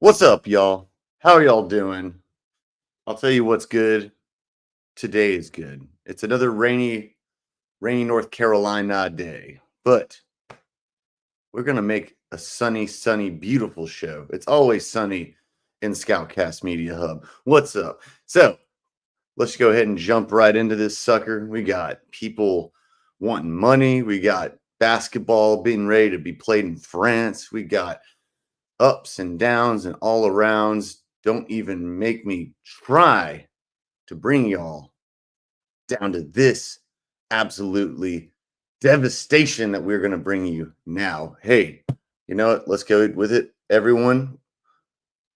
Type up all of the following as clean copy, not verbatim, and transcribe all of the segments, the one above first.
What's up, y'all? How are y'all doing? I'll tell you what's good. Today is good. It's another rainy North Carolina day, but we're going to make a sunny, beautiful show. It's always sunny in ScOutCast Media Hub. What's up? So let's go ahead and jump right into this sucker. We got people wanting money. We got basketball being ready to be played in France. We got ups and downs and all arounds. Don't even make me try to bring y'all down to this absolutely devastation that we're going to bring you now. Hey, you know what? Let's go with it, everyone,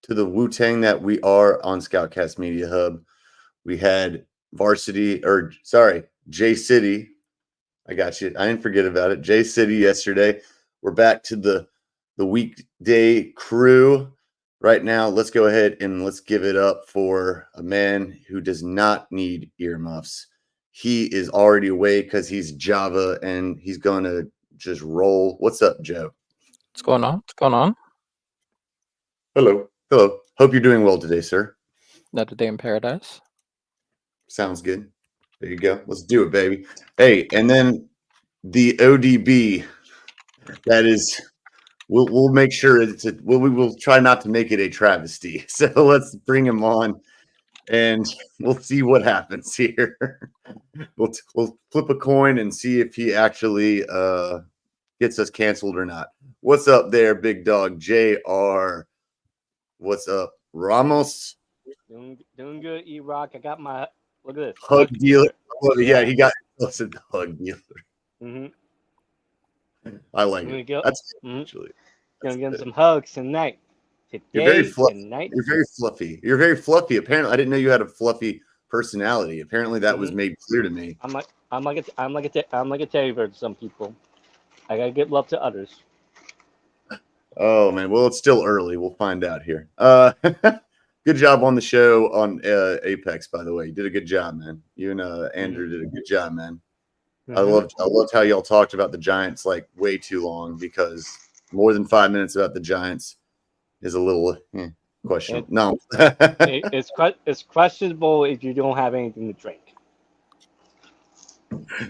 to the Wu-Tang that we are on ScOutCast Media Hub. We had J-City. I got you. I didn't forget about it. J-City yesterday. We're back to the weekday crew right now. Let's go ahead and let's give it up for a man who does not need earmuffs. He is already awake because he's Java and he's going to just roll. What's up, Joe? What's going on? Hello. Hope you're doing well today, sir. Another day in paradise. Sounds good. There you go. Let's do it, baby. Hey, and then the ODB. That is. We'll make sure we will try not to make it a travesty. So let's bring him on, and we'll see what happens here. We'll flip a coin and see if he actually gets us canceled or not. What's up there, big dog JR? What's up, Ramos? Doing good, E-Rock. I got my look at this hug dealer. Oh, yeah, he got the hug dealer. Mm-hmm. I like it. That's actually gonna get some hugs tonight. You're very fluffy. You're very fluffy. Apparently, I didn't know you had a fluffy personality. Apparently, that was made clear to me. I'm like a teddy bear to some people. I gotta give love to others. Oh man, well it's still early. We'll find out here. Good job on the show on Apex, by the way. You did a good job, man. You and Andrew did a good job, man. I loved how y'all talked about the Giants like way too long, because more than 5 minutes about the Giants is a little questionable. No, it's questionable if you don't have anything to drink.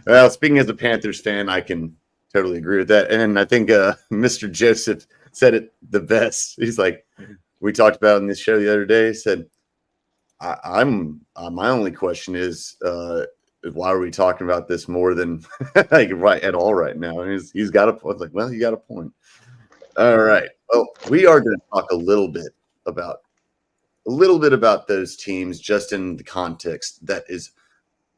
Well, speaking as a Panthers fan, I can totally agree with that. And I think Mr. Joseph said it the best. He's like, we talked about in this show the other day. He said, "I'm my only question is." Why are we talking about this more than like right at all right now? And he's got a point. Like, well, you got a point. All right. Well, we are going to talk a little bit about those teams, just in the context that is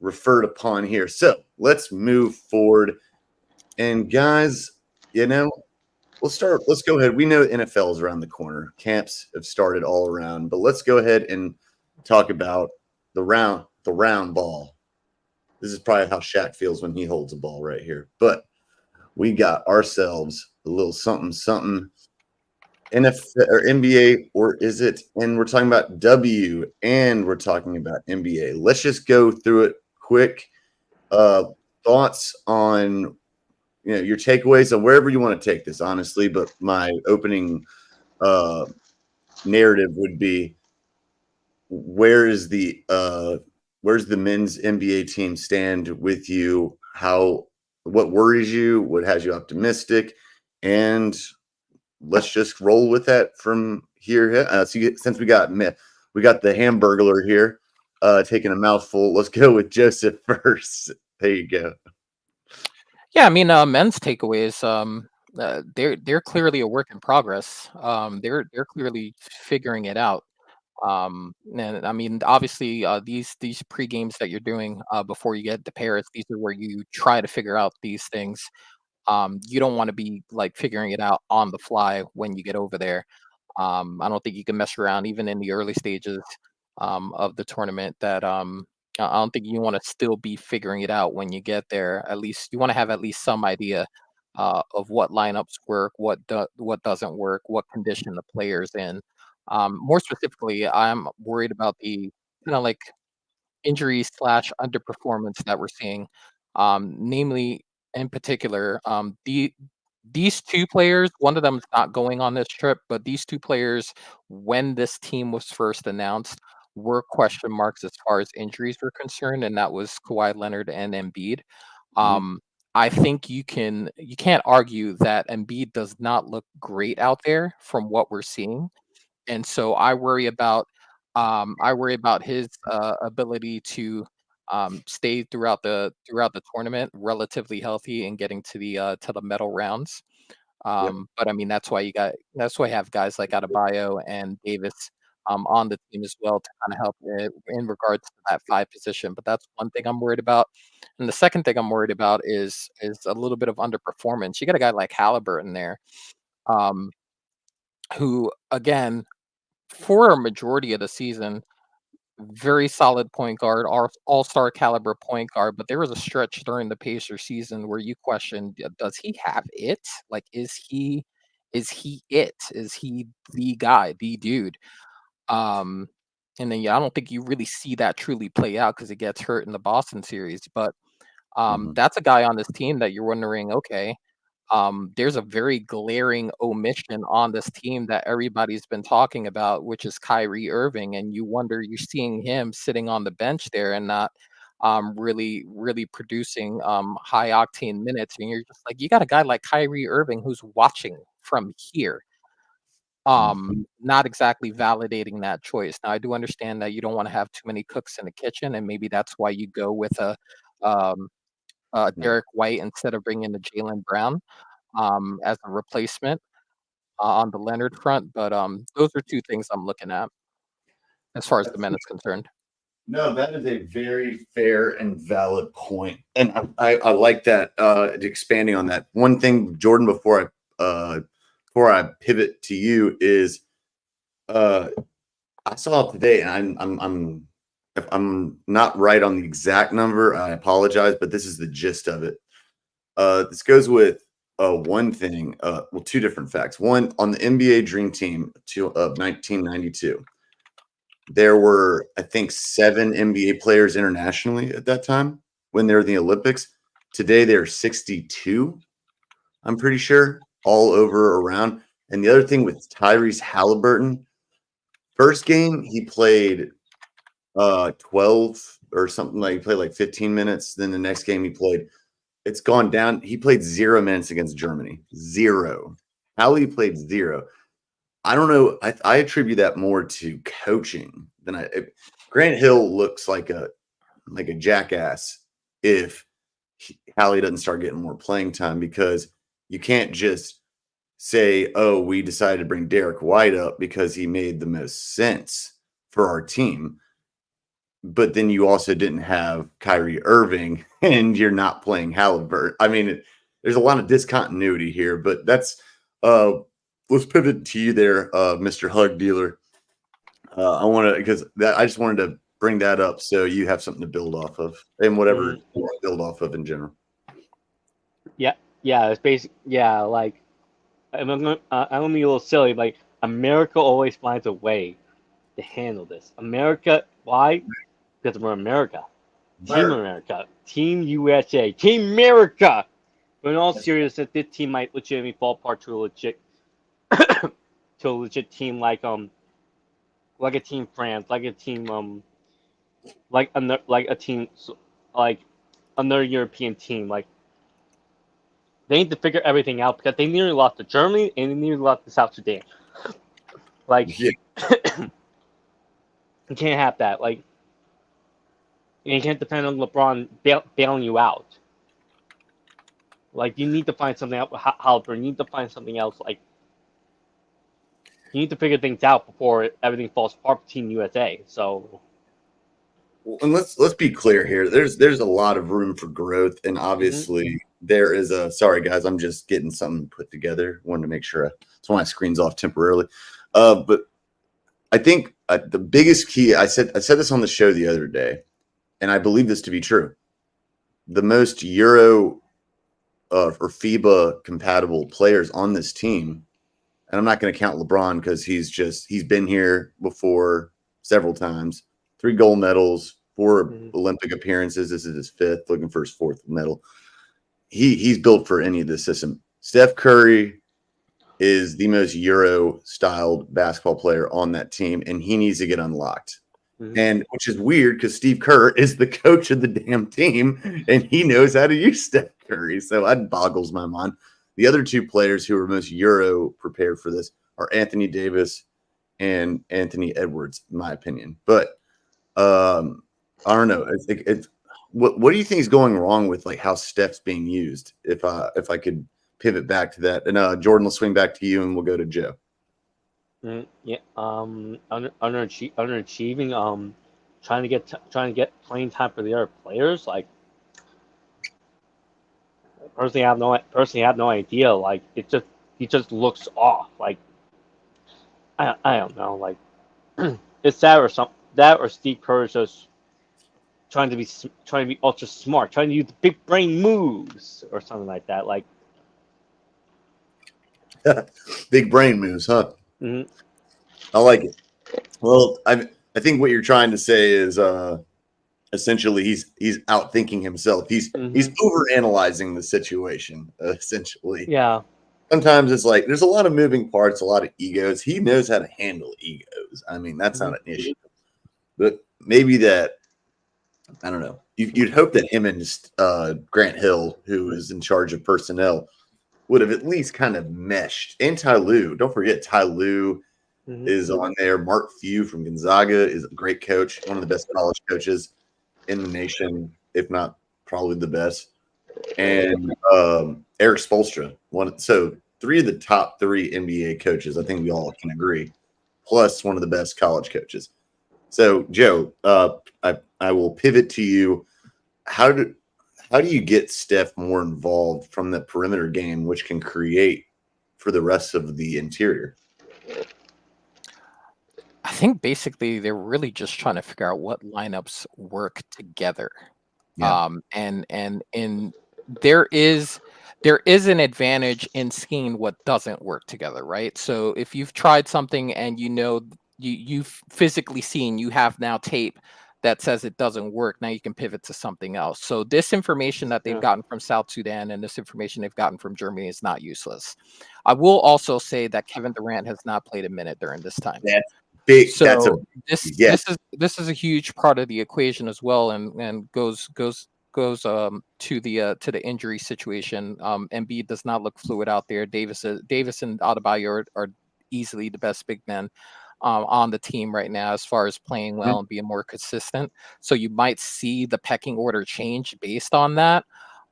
referred upon here. So let's move forward. And guys, let's go ahead. We know NFL is around the corner. Camps have started all around, but let's go ahead and talk about the round ball. This is probably how Shaq feels when he holds a ball right here. But we got ourselves a little something NFL or NBA, or is it? And we're talking about W, and we're talking about NBA. Let's just go through it quick. Thoughts on your takeaways on wherever you want to take this, honestly. But my opening narrative would be, where's the men's NBA team stand with you? What worries you? What has you optimistic? And let's just roll with that from here. Since we got the Hamburglar here, taking a mouthful. Let's go with Joseph first. There you go. Yeah, I mean, men's takeaways. They're clearly a work in progress. They're clearly figuring it out. And I mean, obviously, these pre games that you're doing before you get to Paris, these are where you try to figure out these things. You don't want to be like figuring it out on the fly when you get over there. I don't think you can mess around even in the early stages of the tournament. I don't think you want to still be figuring it out when you get there. At least you want to have at least some idea of what lineups work, what doesn't work, what condition the player's in. More specifically, I'm worried about the kind of like injuries slash underperformance that we're seeing. Namely, in particular, these two players, one of them is not going on this trip, but these two players, when this team was first announced, were question marks as far as injuries were concerned, and that was Kawhi Leonard and Embiid. Mhm. I think you can't argue that Embiid does not look great out there from what we're seeing. And so I worry about his ability to stay throughout the tournament relatively healthy and getting to the medal rounds. Yep. But I mean that's why you have guys like Adebayo and Davis on the team as well to kind of help in regards to that five position. But that's one thing I'm worried about. And the second thing I'm worried about is a little bit of underperformance. You got a guy like Halliburton there, um, who again for a majority of the season, very solid point guard, all-star caliber point guard, but there was a stretch during the Pacers season where you questioned, does he have it? Like, is he it? Is he the guy, the dude? Um, and then yeah, I don't think you really see that truly play out because he gets hurt in the Boston series. But Mhm. that's a guy on this team that you're wondering, okay, there's a very glaring omission on this team that everybody's been talking about, which is Kyrie Irving, and you wonder you're seeing him sitting on the bench there and not really producing high octane minutes, and you're just like, you got a guy like Kyrie Irving who's watching from here, Mhm. not exactly validating that choice. Now, I do understand that you don't want to have too many cooks in the kitchen, and maybe that's why you go with a um, Yeah. Derek White instead of bringing the Jalen Brown as a replacement on the Leonard front. But those are two things I'm looking at as far as the That's men is concerned. No, that is a very fair and valid point, and I like that. Expanding on that, one thing, Jordan, before I pivot to you is uh, I saw it today, and I'm if I'm not right on the exact number, I apologize, but this is the gist of it. This goes with one thing, well, two different facts. One, on the NBA Dream Team of 1992. There were, I think, 7 NBA players internationally at that time when they were in the Olympics. Today, there are 62, I'm pretty sure, all over around. And the other thing with Tyrese Halliburton, first game, he played 12 or something like he played like 15 minutes. Then the next game he played, it's gone down. He played 0 minutes against Germany. 0. How he played 0. I don't know. I attribute that more to coaching than Grant Hill looks like a jackass if Hallie doesn't start getting more playing time because you can't just say, "Oh, we decided to bring Derek White up because he made the most sense for our team." But then you also didn't have Kyrie Irving, and you're not playing Halliburton. I mean, there's a lot of discontinuity here, but that's uh, let's pivot to you there, Mr. Hug Dealer. I want to because that I just wanted to bring that up so you have something to build off of and whatever Mm, you want to build off of in general. yeah, yeah, it's basic. Yeah, like I'm gonna be a little silly. Like America always finds a way to handle this. America, why? Because we're America. Team America. America. Team USA. Team America. But in all seriousness, this team might legitimately fall apart to a legit team like a team France, like a team like a team like another European team. Like they need to figure everything out because they nearly lost to Germany and they nearly lost to South Sudan. Like Yeah, you can't have that. Like you can't depend on LeBron bailing you out. Like you need to find something out with Halliburton. You need to find something else. Like You need to figure things out before everything falls apart for Team USA. So, And let's be clear here. There's a lot of room for growth, and obviously there is a. Sorry guys, I'm just getting something put together. Wanted to make sure. That's why my screen's off temporarily. But I think the biggest key. I said this on the show the other day, and I believe this to be true. The most Euro or FIBA compatible players on this team, and I'm not going to count LeBron because he's been here before several times. 3 gold medals, 4 Olympic appearances. This is his 5th, looking for his 4th medal. He's built for any of this system. Steph Curry is the most Euro-styled basketball player on that team, and he needs to get unlocked. And which is weird because Steve Kerr is the coach of the damn team, and he knows how to use Steph Curry. So that boggles my mind. The other 2 players who are most Euro prepared for this are Anthony Davis and Anthony Edwards, in my opinion. But I don't know. What do you think is going wrong with like how Steph's being used? If I could pivot back to that, and Jordan, will swing back to you, and we'll go to Joe. Yeah. Underachieving. Trying to get playing time for the other players. Like, personally, I have no idea. Like, he just looks off. Like, I don't know. Like, it's that or something. That or Steve Kerr is just trying to be ultra smart, trying to use the big brain moves or something like that. Like, big brain moves, huh? Mm-hmm. I like it. Well, I think what you're trying to say is essentially he's outthinking himself. He's overanalyzing the situation. Essentially, yeah. Sometimes it's like there's a lot of moving parts, a lot of egos. He knows how to handle egos. I mean, that's not an issue. But maybe that, I don't know. You'd hope that him and Grant Hill, who is in charge of personnel, would have at least kind of meshed. And Ty Lue, don't forget Ty Lue is on there. Mark Few from Gonzaga is a great coach, one of the best college coaches in the nation, if not probably the best. And Eric Spoelstra, so 3 of the top 3 NBA coaches, I think we all can agree, plus one of the best college coaches. So, Joe, I will pivot to you. How do you get Steph more involved from the perimeter game, which can create for the rest of the interior? I think basically they're really just trying to figure out what lineups work together. Yeah. And there is an advantage in seeing what doesn't work together, right? So if you've tried something and you've physically seen, you have now tape that says it doesn't work, now you can pivot to something else. So this information that they've gotten from South Sudan and this information they've gotten from Germany is not useless. I will also say that Kevin Durant has not played a minute during this time. That's big. So this is a huge part of the equation as well, and goes to the injury situation. Embiid does not look fluid out there. Davis and Adebayo are easily the best big men on the team right now as far as playing well and being more consistent. So you might see the pecking order change based on that.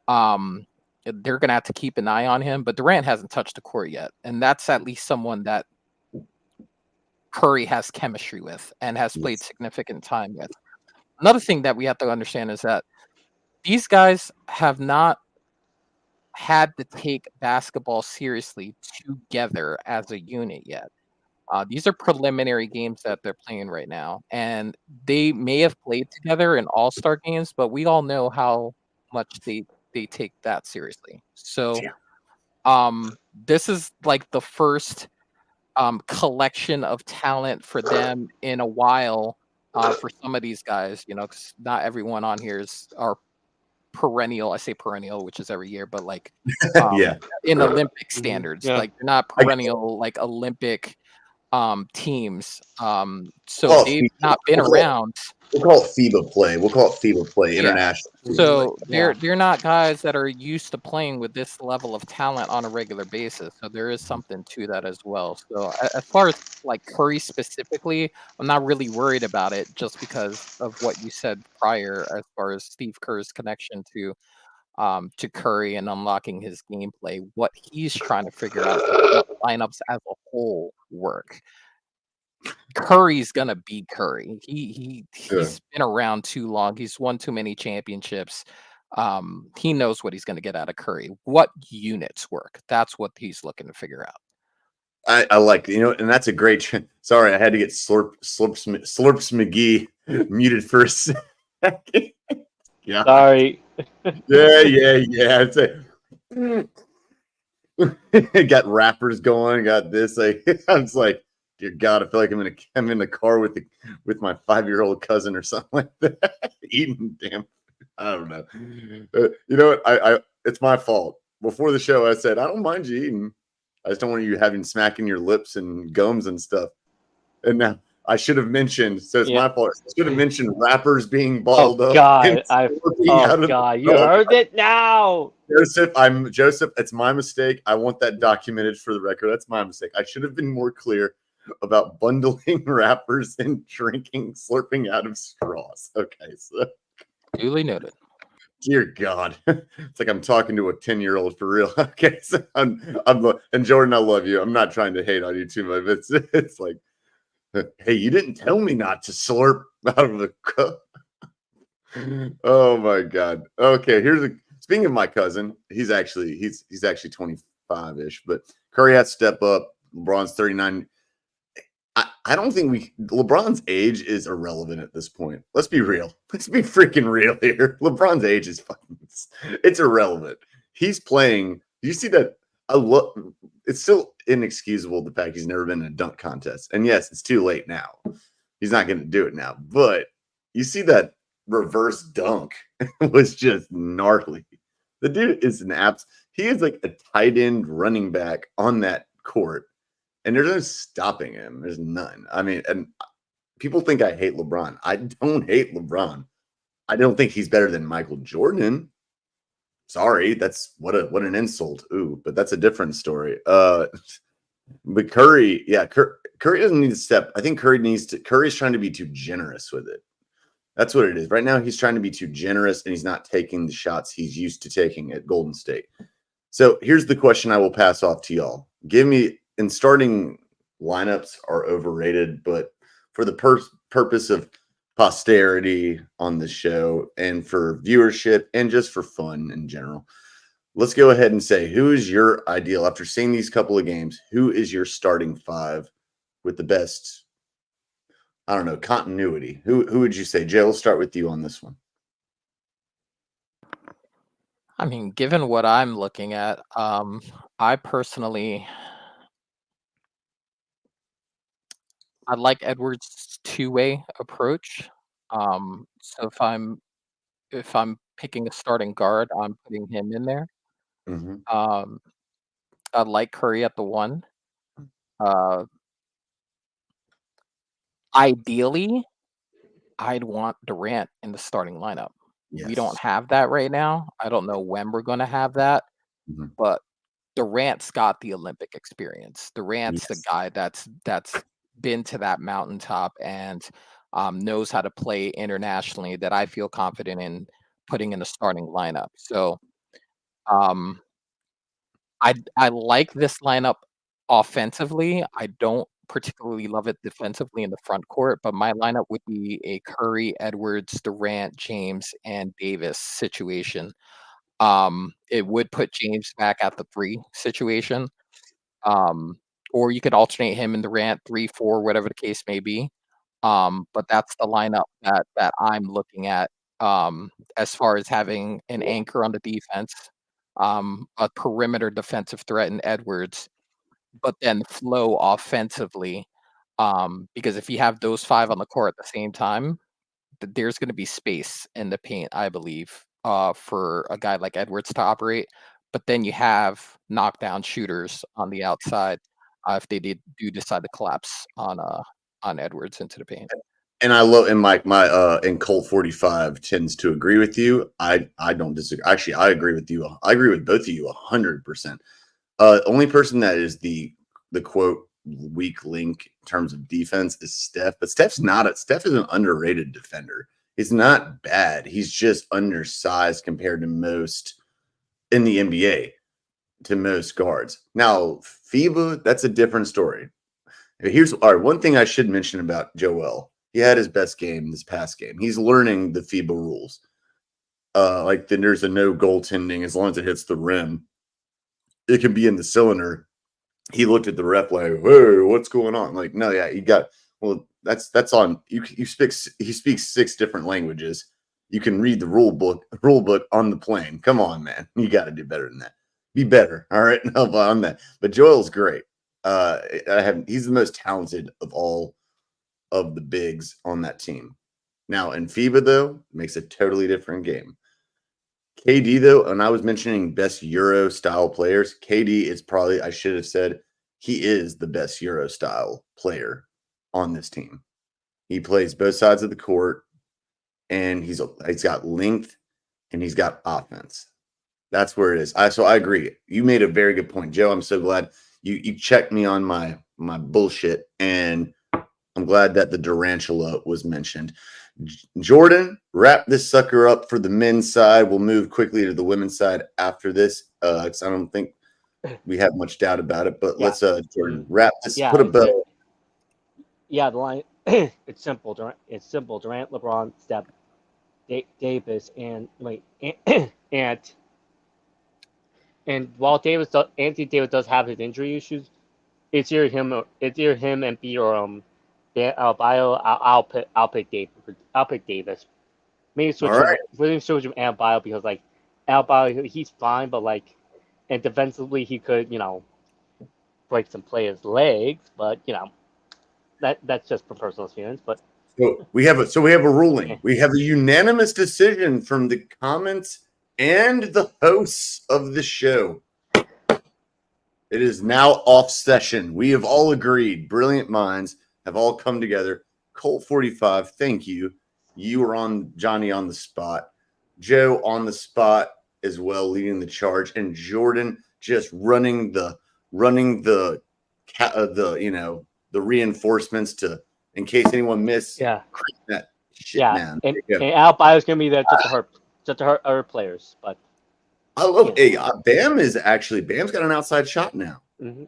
They're going to have to keep an eye on him, but Durant hasn't touched the court yet, and that's at least someone that Curry has chemistry with and has played significant time with. Another thing that we have to understand is that these guys have not had to take basketball seriously together as a unit yet. These are preliminary games that they're playing right now, and they may have played together in all-star games, but we all know how much they take that seriously. So this is like the first collection of talent for them in a while. For some of these guys, because not everyone on here are perennial. I say perennial, which is every year, but like in Olympic standards, like they're not perennial like Olympic teams. So they've not been around. We'll call it FIBA play. International. So they're not guys that are used to playing with this level of talent on a regular basis. So there is something to that as well. So as far as like Curry specifically, I'm not really worried about it just because of what you said prior as far as Steve Kerr's connection to to Curry and unlocking his gameplay. What he's trying to figure out is what lineups as a whole work. Curry's gonna be Curry. He's been around too long. He's won too many championships. He knows what he's gonna get out of Curry. What units work? That's what he's looking to figure out. I like, and that's a great. Sorry, I had to get Slurps McGee muted for a second. Yeah. Sorry. Yeah. Got rappers going. Got this. I was like, dear God, I feel like I'm in the car with my 5-year-old cousin or something like that, eating damn. I don't know. You know what? I it's my fault. Before the show, I said I don't mind you eating. I just don't want you having smacking your lips and gums and stuff. And now I should have mentioned. So it's my fault. I should have mentioned rappers being balled up. God, you heard it now. Joseph. It's my mistake. I want that documented for the record. That's my mistake. I should have been more clear about bundling rappers and slurping out of straws. Okay, so duly noted. Dear God, it's like I'm talking to a 10-year-old for real. Okay, so I'm and Jordan, I love you. I'm not trying to hate on you too much. It's like, hey, you didn't tell me not to slurp out of the cup. Oh my God. Okay, speaking of my cousin. He's actually 25-ish, but Curry has to step up. LeBron's 39. I don't think LeBron's age is irrelevant at this point. Let's be real. Let's be freaking real here. LeBron's age is it's irrelevant. He's playing. You see that? It's still inexcusable the fact he's never been in a dunk contest. And yes, it's too late now. He's not going to do it now. But you see that reverse dunk was just gnarly. The dude is he is like a tight end running back on that court. And there's no stopping him. There's none. I mean, and people think I hate LeBron. I don't hate LeBron. I don't think he's better than Michael Jordan. Sorry, that's what an insult. Ooh, but that's a different story. But Curry, Curry doesn't need to step. I think Curry's trying to be too generous with it. That's what it is. Right now, he's trying to be too generous, and he's not taking the shots he's used to taking at Golden State. So here's the question I will pass off to y'all. And starting lineups are overrated, but for the purpose of posterity on the show and for viewership and just for fun in general, let's go ahead and say, who is your ideal, after seeing these couple of games, who is your starting five with the best, I don't know, continuity? Who would you say? Jay, we'll start with you on this one. I mean, given what I'm looking at, I personally... I like Edwards' two-way approach. So if I'm picking a starting guard, I'm putting him in there. Mm-hmm. I like Curry at the one. Ideally, I'd want Durant in the starting lineup. Yes. We don't have that right now. I don't know when we're going to have that, but Durant's got the Olympic experience. Durant's the guy that's been to that mountaintop and knows how to play internationally, that I feel confident in putting in the starting lineup. So I like this lineup offensively. I don't particularly love it defensively in the front court, but my lineup would be a Curry, Edwards, Durant, James, and Davis situation. It would put James back at the 3 situation. Or you could alternate him in Durant 3, 4, whatever the case may be. But that's the lineup that I'm looking at as far as having an anchor on the defense, a perimeter defensive threat in Edwards, but then flow offensively. Because if you have those 5 on the court at the same time, there's going to be space in the paint, I believe, for a guy like Edwards to operate. But then you have knockdown shooters on the outside if they do decide to collapse on Edwards into the paint. And I love, and my and Colt 45 tends to agree with you. I don't disagree. Actually, I agree with you. I agree with both of you 100%. Only person that is the quote weak link in terms of defense is Steph, but Steph is an underrated defender. He's not bad. He's just undersized compared to most in the NBA to most guards. Now, FIBA, that's a different story. Here's one thing I should mention about Joel. He had his best game this past game. He's learning the FIBA rules. Like there's a no goaltending as long as it hits the rim. It can be in the cylinder. He looked at the ref like, "Whoa, what's going on?" Like, no, yeah, that's on you. He speaks 6 different languages. You can read the rule book on the plane. Come on, man, you got to do better than that. Be better, all right? On that. But Joel's great. He's the most talented of all of the bigs on that team. Now in FIBA though, makes a totally different game. KD though, and I was mentioning best Euro style players. KD is probably, I should have said, he is the best Euro style player on this team. He plays both sides of the court, and he's got length and he's got offense. That's where it is. So I agree. You made a very good point, Joe. I'm so glad you checked me on my bullshit, and I'm glad that the Durantula was mentioned. Jordan, wrap this sucker up for the men's side. We'll move quickly to the women's side after this. I don't think we have much doubt about it, but let's Jordan, wrap this. Put a bow. Yeah, the line. It's simple. It's simple. Durant, LeBron, Steph, Davis, and and while Anthony Davis does have his injury issues, it's either him and B or Bio. I'll pick Davis. I'll pick Davis. Maybe switch him and Bio because like Bio he's fine, but like, and defensively he could break some players' legs, but that's just for personal feelings. But so we have a ruling. We have a unanimous decision from the comments and the hosts of the show. It is now off session. We have all agreed. Brilliant minds have all come together. Colt 45, thank you. You were on Johnny on the spot. Joe on the spot as well, leading the charge, and Jordan just running the reinforcements to in case anyone missed. Yeah. That shit, man. And Al Bio's gonna be there just to hurt other players, but I love Bam's got an outside shot now. Mm-hmm.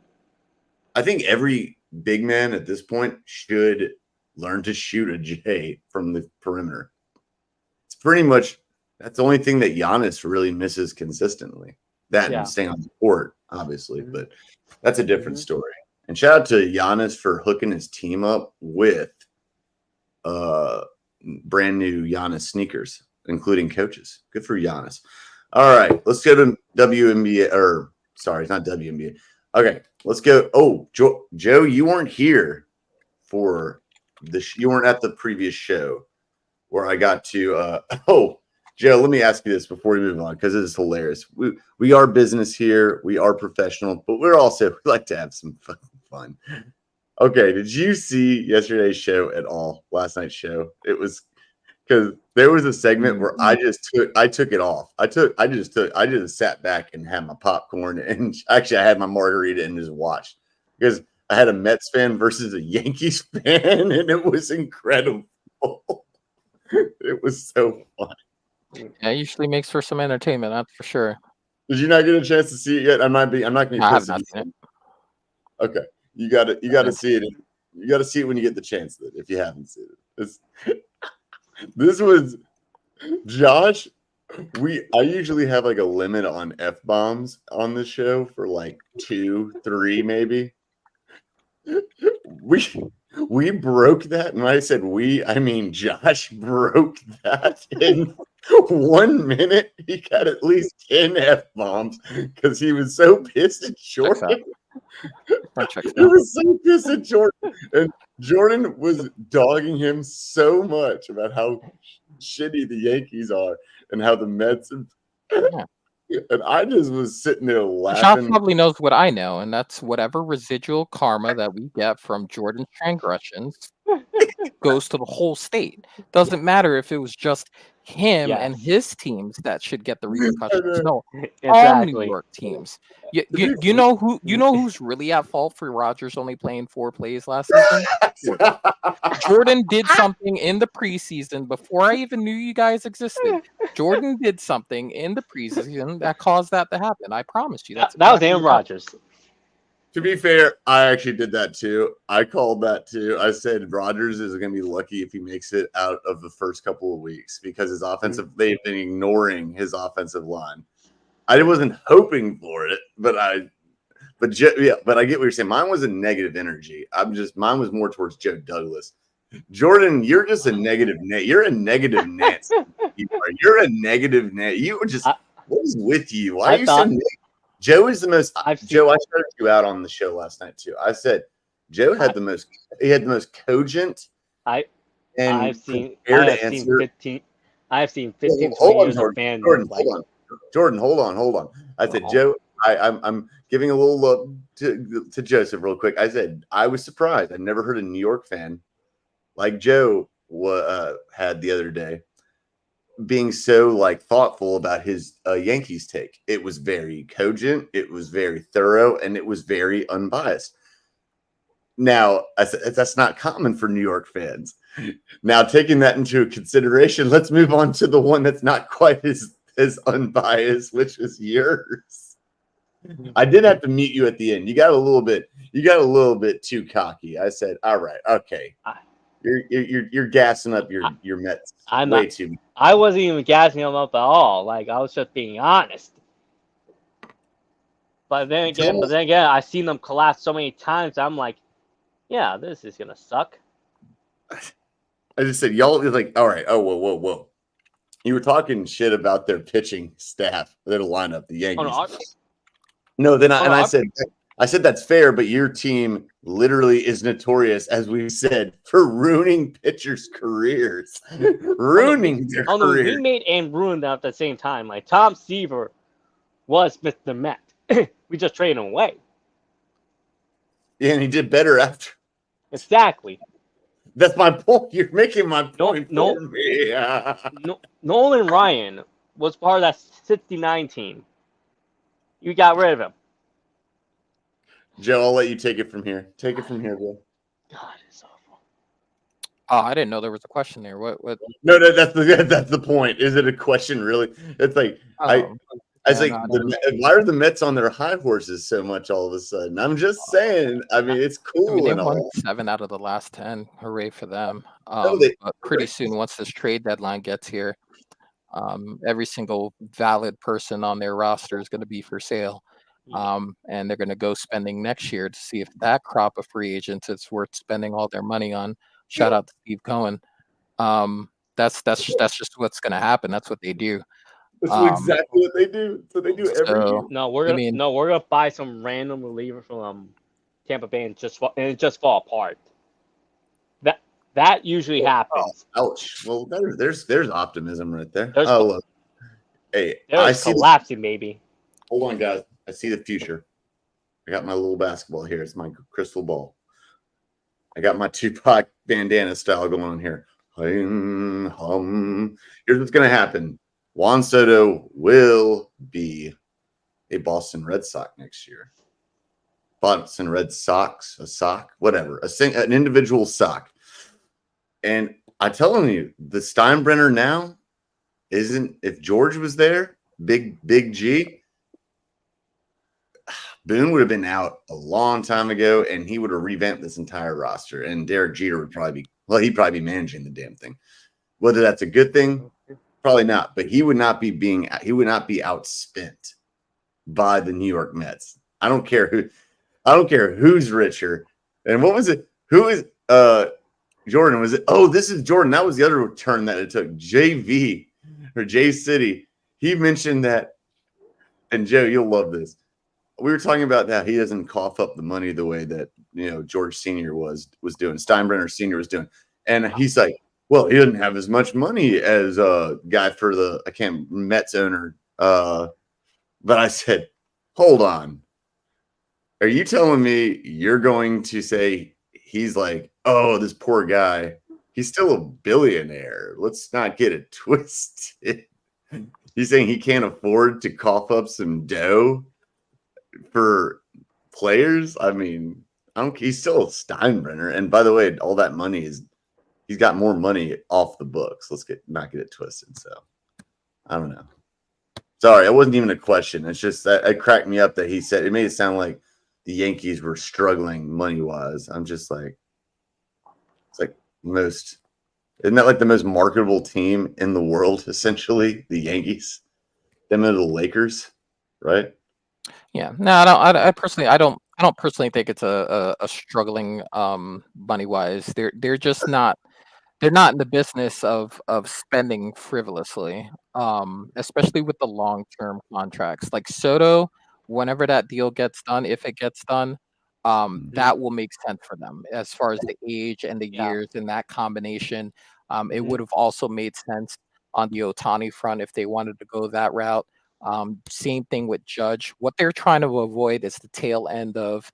I think every big man at this point should learn to shoot a J from the perimeter. It's pretty much that's the only thing that Giannis really misses consistently. And staying on the court, obviously, but that's a different story. And shout out to Giannis for hooking his team up with brand new Giannis sneakers, including coaches. Good for Giannis. All right, let's go to WNBA. Or sorry, it's not WNBA. Okay, let's go. Oh, Joe, you weren't here for this. You weren't at the previous show where I got to. Joe, let me ask you this before we move on because it is hilarious. We are business here. We are professional, but we like to have some fun. Okay, did you see yesterday's show at all? Last night's show? It was because there was a segment where I took it off. I just sat back and had my popcorn, and actually I had my margarita and just watched because I had a Mets fan versus a Yankees fan, and it was incredible. It was so fun. Yeah, it usually makes for some entertainment, that's for sure. Did you not get a chance to see it yet? I'm not going to be pissed. Okay, you got to see it. You got to see it when you get the chance. If you haven't seen it, this was Josh. I usually have like a limit on F-bombs on the show for like 2, 3, maybe. We broke that, and when I said I mean Josh broke that in 1 minute. He got at least 10 F-bombs because he was so pissed at Jordan. He was so pissed at Jordan, and Jordan was dogging him so much about how shitty the Yankees are and how the Mets. And I just was sitting there laughing. Josh probably knows what I know, and that's whatever residual karma that we get from Jordan's transgressions goes to the whole state. Doesn't matter if it was just him and Yes. his teams that should get the repercussions. No, all New Exactly. York teams. You know who's really at fault for Rodgers only playing 4 plays last season? Jordan did something in the preseason before I even knew you guys existed. Jordan did something in the preseason that caused that to happen. I promise you. That's That was exactly Aaron what happened. Rodgers. To be fair, I actually did that too. I called that too. I said Rodgers is going to be lucky if he makes it out of the first couple of weeks because his offensive, they've been ignoring his offensive line. I wasn't hoping for it, but I get what you're saying. Mine was a negative energy. Mine was more towards Joe Douglas. Jordan, you're just a negative net. You're a negative net. You're a negative net. You were just, what is with you? Why are you so negative? Joe is the most. Joe, I started you out on the show last night too. I said Joe had the most. He had the most cogent. I've seen 15. I've seen 15 years of fandom. Jordan, hold on. I said, Joe, I'm giving a little look to Joseph real quick. I said I was surprised. I never heard a New York fan like Joe had the other day being so like thoughtful about his Yankees take. It was very cogent, it was very thorough, and it was very unbiased. Now, that's not common for New York fans. Now, taking that into consideration, let's move on to the one that's not quite as unbiased, which is yours. I did have to meet you at the end. You got a little bit too cocky. I said, all right, okay. You're gassing up your Mets way too much. I wasn't even gassing them up at all. Like I was just being honest. But then again, I seen them collapse so many times. I'm like, yeah, this is gonna suck. I just said, y'all like, all right. Oh, whoa. You were talking shit about their pitching staff, their lineup, the Yankees. I said that's fair, but your team literally is notorious, as we said, for ruining pitchers' careers. Ruining their careers. We made and ruined them at the same time. Like Tom Seaver was Mr. Met. We just traded him away. Yeah, and he did better after. Exactly. That's my point. You're making my point for me. Nolan Ryan was part of that 69 team. You got rid of him. Joe, I'll let you take it from here. Take it from here, bro. God, it's awful. Oh, I didn't know there was a question there. What? No, that's the point. Is it a question, really? It's like why are the Mets on their high horses so much all of a sudden? I'm just saying. I mean, it's cool. They won 7 out of the last 10. Hooray for them! But pretty soon, once this trade deadline gets here, every single valid person on their roster is going to be for sale. And they're going to go spending next year to see if that crop of free agents it's worth spending all their money on. Shout out to Steve Cohen. That's just what's going to happen. That's what they do. That's exactly what they do. So they do every year. No, we're gonna buy some random reliever from Tampa Bay and it just fall apart. That usually happens. Ouch. Well, there's optimism right there. Look. Hey, I see collapsing, baby. Hold on, guys. I see the future. I got my little basketball here. It's my crystal ball. I got my Tupac bandana style going on here. Here's what's going to happen. Juan Soto will be a Boston Red Sox next year. Boston Red Sox, a sock, whatever, an individual sock. And I'm telling you, the Steinbrenner now isn't, if George was there, big G, Boone would have been out a long time ago, and he would have revamped this entire roster. And Derek Jeter would he'd probably be managing the damn thing. Whether that's a good thing, probably not. But he would not be outspent by the New York Mets. I don't care who's richer. And what was it? Who is Jordan? Was it? Oh, this is Jordan. That was the other turn that it took. JV or J City. He mentioned that, and Joe, you'll love this. We were talking about that he doesn't cough up the money the way that George Sr. was doing, Steinbrenner Sr. was doing, and he's like, well, he doesn't have as much money as a guy for the Mets owner. But I said, hold on, are you telling me you're going to say he's like, oh, this poor guy, He's still a billionaire. Let's not get it twisted. He's saying he can't afford to cough up some dough for players. I mean, he's still a Steinbrenner. And by the way, all that money he's got more money off the books. Let's not get it twisted. So I don't know. Sorry, it wasn't even a question. It's just that it cracked me up that he said it made it sound like the Yankees were struggling money wise. I'm just like, it's like isn't that like the most marketable team in the world, essentially? The Yankees, them and the Lakers, right? Yeah, no, I personally, I don't personally think it's a struggling money wise. They're just not. They're not in the business of spending frivolously, especially with the long term contracts. Like Soto, whenever that deal gets done, if it gets done, that will make sense for them as far as the age and the years and that combination. It would have also made sense on the Otani front if they wanted to go that route. Same thing with Judge. What they're trying to avoid is the tail end of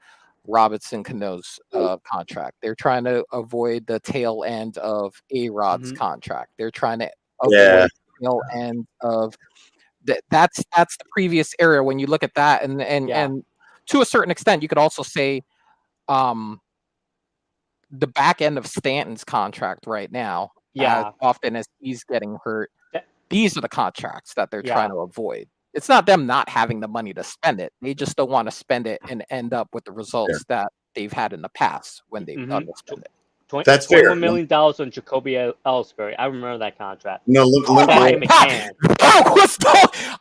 Robinson Cano's contract. They're trying to avoid the tail end of A-Rod's contract. They're trying to avoid the tail end of that's the previous era. When you look at that, and to a certain extent, you could also say the back end of Stanton's contract right now, as often as he's getting hurt, these are the contracts that they're trying to avoid. It's not them not having the money to spend it. They just don't want to spend it and end up with the results that they've had in the past when they've done to spend it. That's fair. $21 million on Jacoby Ellsbury. I remember that contract. No, look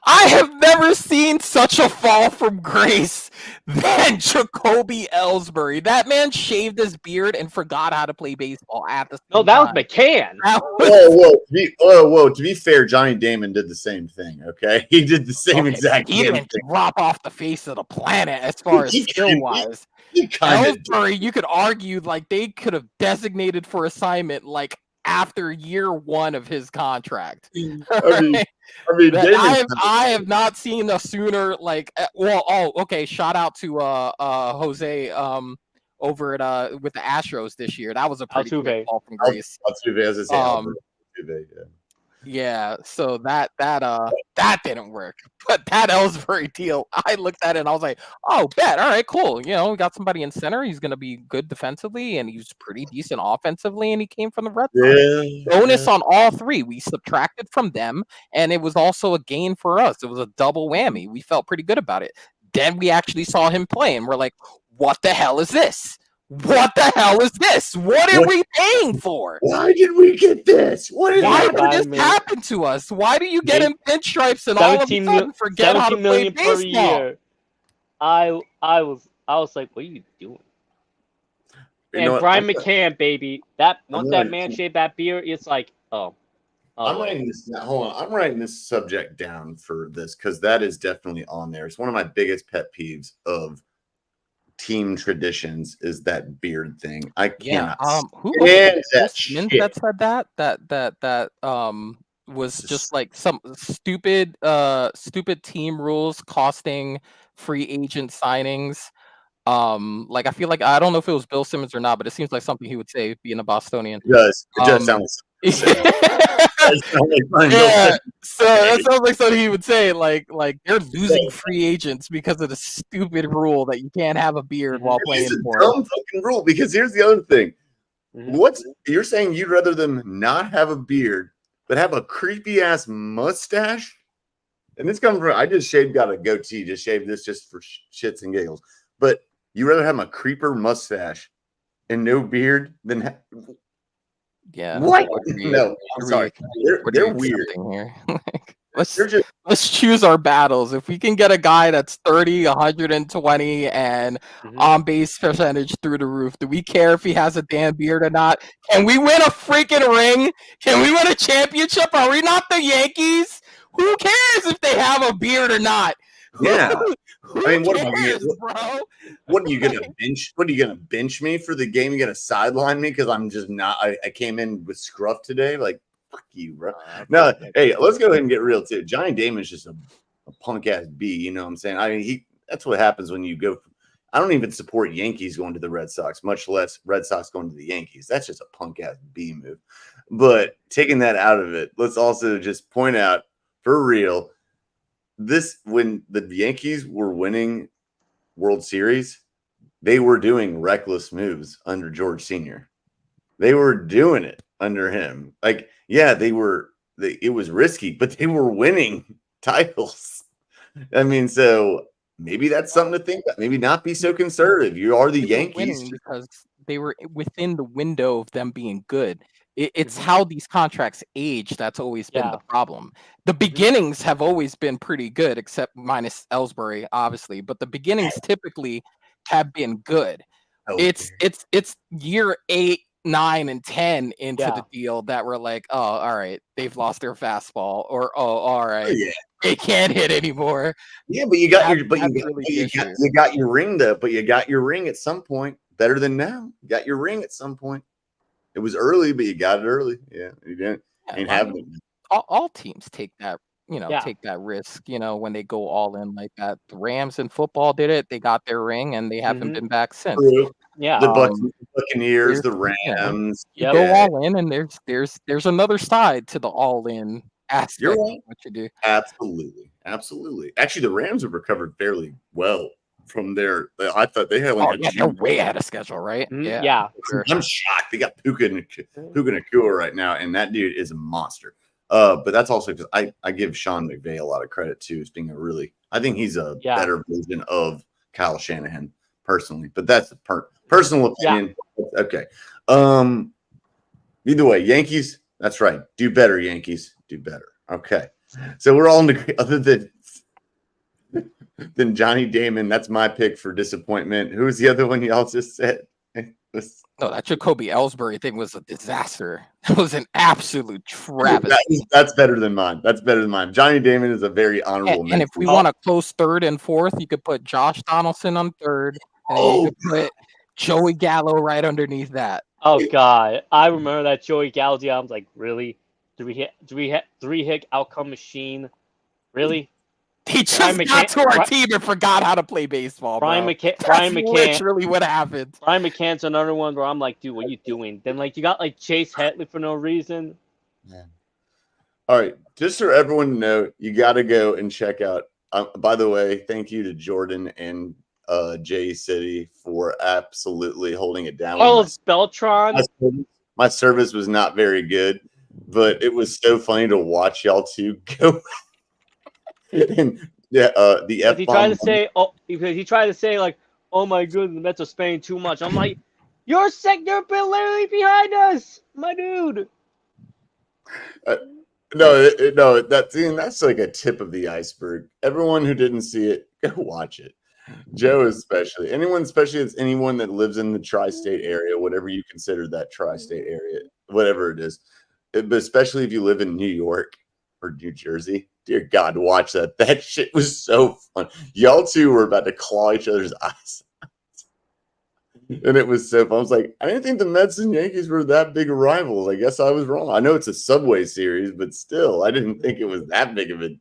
I have never seen such a fall from grace than Jacoby Ellsbury. That man shaved his beard and forgot how to play baseball at the same time. That was McCann. Whoa. To be fair, Johnny Damon did the same thing, okay? He did the same exact thing. He didn't drop off the face of the planet as far as skill-wise. Ellsbury, you could argue like they could have designated for assignment like after year one of his contract. I have not seen a sooner like shout out to Jose over at with the Astros this year. That was a pretty quick fall from grace. Altuve, as I say, yeah, so that didn't work. But that Ellsbury deal, I looked at it and I was like, oh, bet. All right, cool. We got somebody in center. He's going to be good defensively, and he's pretty decent offensively, and he came from the Red Sox. Bonus on all three. We subtracted from them, and it was also a gain for us. It was a double whammy. We felt pretty good about it. Then we actually saw him play, and we're like, what the hell is this? What the hell is this? What are we paying for? Why did we get this? Why did this happen to us? Why do you get him pinstripes and all of a sudden forget how to play baseball? Per year. I was like, what are you doing? Brian McCann, baby. Once that man shaved that beard, it's like, oh. I'm writing this. Hold on. I'm writing this subject down for this because that is definitely on there. It's one of my biggest pet peeves of team traditions is that beard thing. I cannot. Who was that said that was just like some stupid team rules costing free agent signings. Like I feel like I don't know if it was Bill Simmons or not, but it seems like something he would say being a Bostonian. It does sound yeah, so that sounds like something he would say. Like they're losing free agents because of the stupid rule that you can't have a beard while playing for them. Dumb fucking rule. Because here's the other thing: you're saying you'd rather them not have a beard but have a creepy ass mustache? And this comes from I just got a goatee, just shaved this just for shits and giggles. But you rather have a creeper mustache and no beard than yeah. What? No, I'm sorry. They're weird. Here. Let's choose our battles. If we can get a guy that's 30, 120, and on base percentage through the roof, do we care if he has a damn beard or not? Can we win a freaking ring? Can we win a championship? Are we not the Yankees? Who cares if they have a beard or not? Yeah. I mean, bro? What are you gonna bench? What are you gonna bench me for the game? You gonna sideline me because I'm just not. I came in with scruff today. Like fuck you, bro. No, hey, let's go ahead and get real too. Johnny Damon's just a punk ass B. You know what I'm saying? I mean, that's what happens when you go. I don't even support Yankees going to the Red Sox, much less Red Sox going to the Yankees. That's just a punk ass B move. But taking that out of it, let's also just point out for real, when the Yankees were winning World Series, they were doing reckless moves under George Sr. They were doing it under him. Like, yeah, it was risky, but they were winning titles. I mean, so maybe that's something to think about. Maybe not be so conservative. You are the They were Yankees. winning because they were within the window of them being good. It's Mhm. how these contracts age that's always been Yeah. the problem. The beginnings have always been pretty good, except minus Ellsbury, obviously. But the beginnings typically have been good. It's year 8, 9, and 10 into Yeah. the deal that we're like, oh, all right, they've lost their fastball, or oh, all right, Yeah. they can't hit anymore. Yeah, but you got That- your but that's you got, really but the you got issue. you got your ring though. But you got your ring at some point. Better than now. You got your ring at some point. It was early, but you got it early. Yeah, you didn't Yeah, ain't I having mean, it. all teams take that, Yeah. take that risk, when they go all in like that. The Rams in football did it. They got their ring and they haven't Mhm. been back since. True. Yeah. The Um, Buccaneers, the there's, Rams. you Yep. go Yeah, all in, and there's another side to the all in you're aspect of right. what you do. Absolutely, absolutely. Actually, the Rams have recovered fairly well from I thought they had only Oh had yeah, they're 2. way ahead of schedule, right? Mhm. Yeah, Yeah. for sure. I'm shocked. They got Puka Nakua right now, and that dude is a monster. But that's also because I give Sean McVay a lot of credit too, as being I think he's a Yeah. better version of Kyle Shanahan personally. But that's a personal Yeah. opinion. Okay. Either way, Yankees. That's right. Do better, Yankees. Do better. Okay. So we're all in agree. Other than Johnny Damon, that's my pick for disappointment. Who was the other one y'all just said? No, that Jacoby Ellsbury thing was a disaster. It was an absolute travesty. That's better than mine. That's better than mine. Johnny Damon is a very honorable And if mention. we want to close third and fourth, you could put Josh Donaldson on third, and then you could put Joey Gallo right underneath that. Oh God, I remember that Joey Gallo deal. I was like, really? Do we hit 3-hit outcome machine? Really? He just Brian got McCann- to our Bri- team and forgot how to play baseball, Brian bro. McCann. That's Brian McCann. literally what happened. Brian McCann's another one where I'm like, dude, what are you doing? Then like you got like Chase Hetley for no reason. All right, just for everyone to know, you got to go and check out. By the way, thank you to Jordan and Jay City for absolutely holding it down. Carlos Beltran. My service was not very good, but it was so funny to watch y'all two go. And the Because F he tried to bomb. say, because he tried to say like, oh my goodness, the Mets are spending too much. I'm like, you're literally behind us, my dude. No, that's like a tip of the iceberg. Everyone who didn't see it, go watch it. Joe especially. Especially it's anyone that lives in the tri-state area, whatever you consider that tri-state area, whatever it is. But especially if you live in New York or New Jersey, dear God, watch that. That shit was so fun. Y'all two were about to claw each other's eyes. And it was so fun. I was like, I didn't think the Mets and Yankees were that big of rivals. I guess I was wrong. I know it's a Subway series, but still, I didn't think it was that big of a.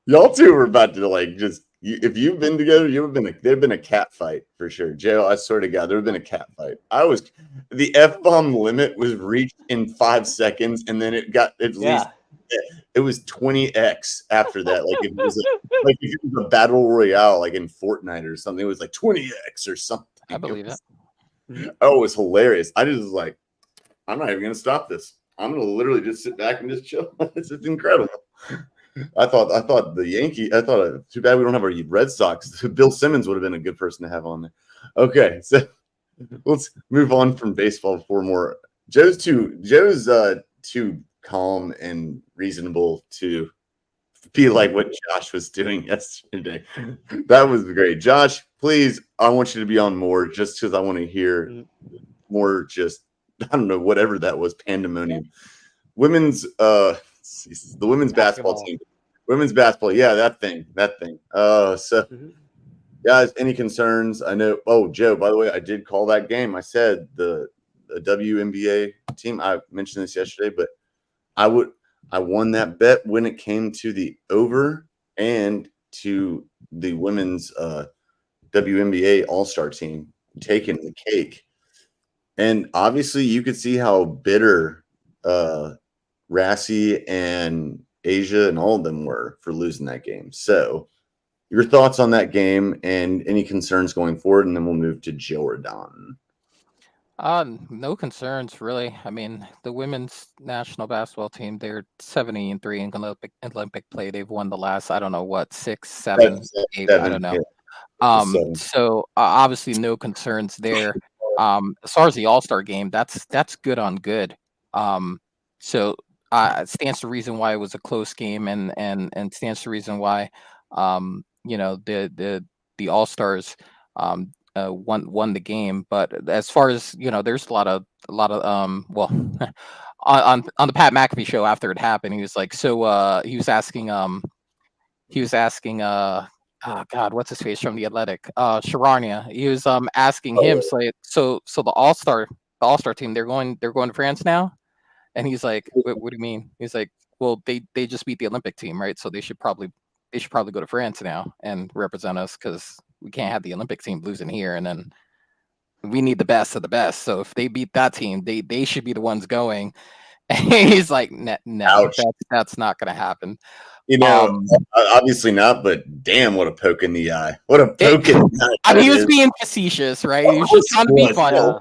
Y'all two were about to like just. If you've been together, there'd been a cat fight for sure. Joe, I swear to God, there'd been a cat fight. The F-bomb limit was reached in 5 seconds, and then it got at least. It was 20x after that. Like if it was a battle royale, like in Fortnite or something, it was like 20x or something. I believe it. Oh, it was hilarious. I just was like, I'm not even gonna stop this. I'm gonna literally just sit back and just chill. This is incredible. I thought too bad we don't have our Red Sox. Bill Simmons would have been a good person to have on there. Okay, so let's move on from baseball for more. Joe's too calm and reasonable to be like what Josh was doing yesterday. That was great. Josh, please, I want you to be on more just because I want to hear more, just I don't know, whatever that was, pandemonium. The women's basketball team. Women's basketball, yeah, that thing. Guys, any concerns? I know. Oh, Joe, by the way, I did call that game. I said the WNBA team. I mentioned this yesterday, but I won that bet when it came to the over, and to the women's WNBA All-Star team taking the cake. And obviously you could see how bitter Rassie and Asia and all of them were for losing that game. So your thoughts on that game and any concerns going forward, and then we'll move to Jordan. No concerns really. I mean, the women's national basketball team, they're 70-3 in Olympic play. They've won the last, I don't know what, 6, 7, 8, I don't know. Yeah. So obviously no concerns there. As far as the All-Star game, that's good on good. So stands to reason why it was a close game, and stands to reason why the All-Stars won the game. But as far as there's a lot of well on the Pat McAfee show after it happened, he was like, so he was asking oh God, what's his face from The Athletic? Sharania. He was asking him, so the All-Star team, they're going to France now? And he's like, what do you mean? He's like, well, they just beat the Olympic team, right? So they should probably go to France now and represent us, because we can't have the Olympic team losing here, and then we need the best of the best. So if they beat that team, they should be the ones going. And he's like, no, that's not going to happen. Obviously not, but damn, what a poke in the eye. What a poke in the eye. I mean, he was being facetious, right? He was just trying to be funny.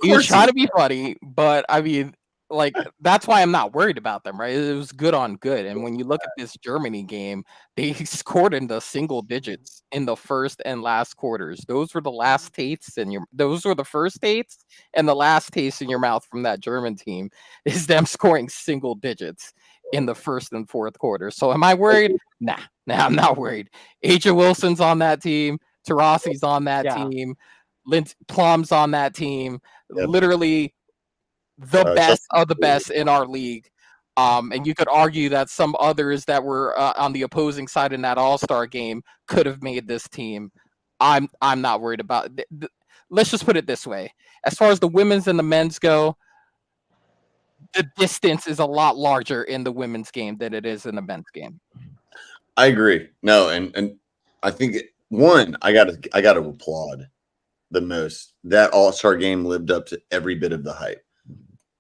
He was trying to be funny, but I mean, like, that's why I'm not worried about them, right? It was good on good. And when you look at this Germany game, they scored in the single digits in the first and last quarters. Those were the last tastes those were the first tastes, and the last taste in your mouth from that German team is them scoring single digits in the first and fourth quarter. So am I worried? Nah, I'm not worried. Aja Wilson's on that team. Tarassi's on that team. Plum's on that team. Yep. Literally the best of the best in our league. And you could argue that some others that were on the opposing side in that All-Star game could have made this team. I'm not worried about it. Let's just put it this way. As far as the women's and the men's go, the distance is a lot larger in the women's game than it is in the men's game. I agree. No, and I think I gotta applaud the most. That All-Star game lived up to every bit of the hype.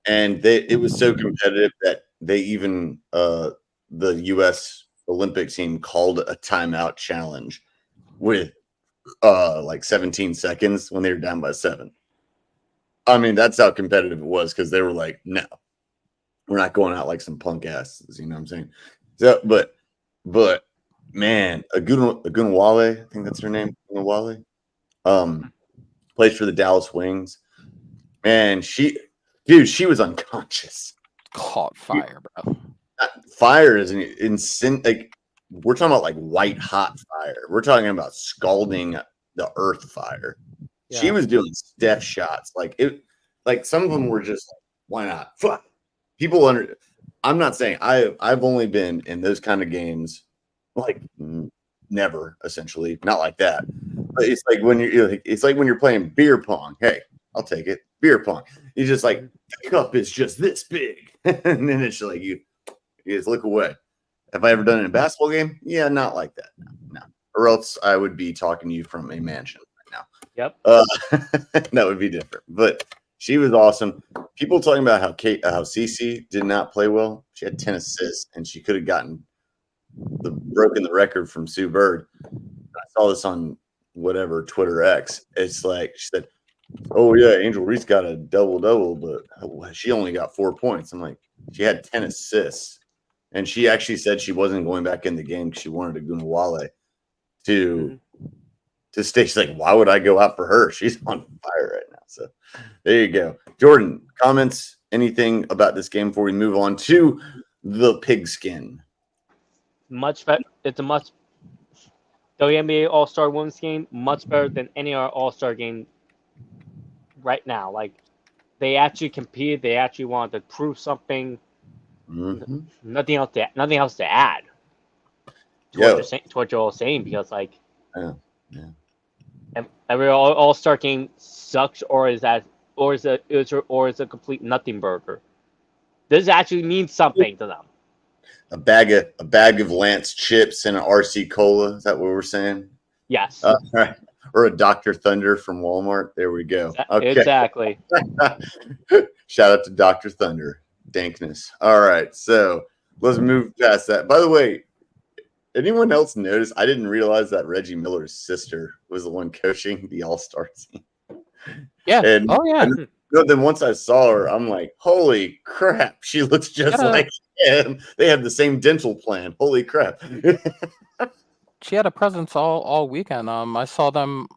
And it was so competitive that they even the U.S. Olympic team called a timeout challenge with like 17 seconds when they were down by 7. I mean, that's how competitive it was, because they were like, no, we're not going out like some punk asses. You know what I'm saying? So, but man, Agunawale, I think that's her name, Agunawale, plays for the Dallas Wings, and she was unconscious. Caught fire, bro. Fire is an insane. Like, we're talking about like white hot fire. We're talking about scalding the earth fire. Yeah. She was doing step shots. Like some of them were just like, why not? Fuck. I'm not saying I've only been in those kind of games, like never, essentially, not like that. But it's like when you're playing beer pong. Hey, I'll take it. Beer pong. You just like, the cup is just this big, and then it's like you just look away. Have I ever done it in a basketball game? Yeah, not like that. No. Or else I would be talking to you from a mansion right now. Yep. That would be different. But she was awesome. People talking about how Cece did not play well. She had 10 assists, and she could have broken the record from Sue Bird. I saw this on whatever Twitter X. It's like she said, "Oh yeah, Angel Reese got a double-double, but she only got 4 points." I'm like, she had 10 assists, and she actually said she wasn't going back in the game because she wanted Agunawale to stay. She's like, why would I go out for her? She's on fire right now. So there you go. Jordan, comments, anything about this game before we move on to the pigskin? Much better. It's a much WNBA All-Star Women's game, much better than any other All-Star game right now. Like, they actually competed. They actually wanted to prove something. Mm-hmm. Nothing else to add to what you're all saying, because like, every All-Star game sucks, or is a complete nothing burger. This actually means something to them. A bag of Lance chips and an RC Cola. Is that what we're saying? Yes. All right. Or a Dr. Thunder from Walmart. There we go. Okay. Exactly. Shout out to Dr. Thunder. Dankness. All right. So let's move past that. By the way, anyone else notice? I didn't realize that Reggie Miller's sister was the one coaching the All-Star team. Yeah. And, yeah. And then once I saw her, I'm like, holy crap. She looks just like him. They have the same dental plan. Holy crap. She had a presence all weekend. I saw them.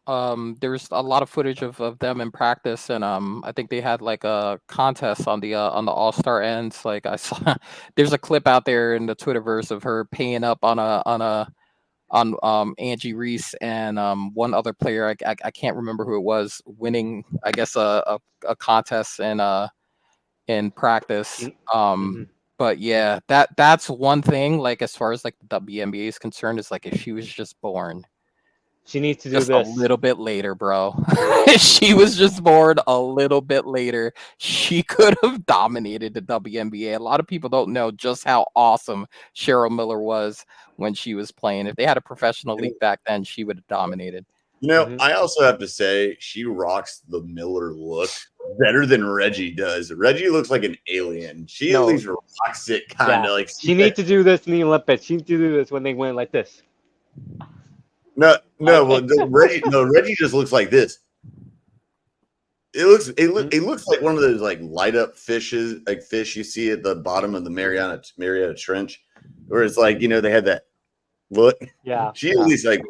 There's a lot of footage of them in practice, and I think they had like a contest on the All-Star ends. Like I saw, there's a clip out there in the Twitterverse of her paying up on Angie Reese and one other player. I can't remember who it was, winning, I guess, a contest in practice. But yeah, that's one thing. Like as far as like the WNBA is concerned, is like if she was just born, she needs to do just this a little bit later, bro. She was just born a little bit later. She could have dominated the WNBA. A lot of people don't know just how awesome Cheryl Miller was when she was playing. If they had a professional league back then, she would have dominated. You know, I also have to say she rocks the Miller look better than Reggie does. Reggie looks like an alien. She at least rocks it kind of like. She needs to do this in the Olympics. She needs to do this when they win like this. No. Well, Reggie just looks like this. It looks like one of those like light up fishes, like fish you see at the bottom of the Mariana Trench, where it's like they had that. Look, she at least like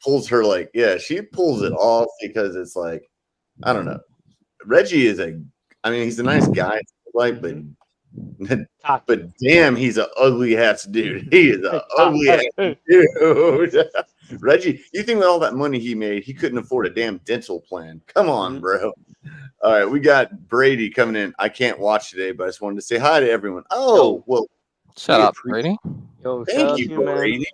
pulls her like she pulls it off because it's like I don't know. Reggie is he's a nice guy, like but damn, he's an ugly ass dude. He is an ugly ass dude. Reggie, you think with all that money he made, he couldn't afford a damn dental plan? Come on, bro. All right, we got Brady coming in. I can't watch today, but I just wanted to say hi to everyone. Oh, well, shout out Brady. Thank you, Brady.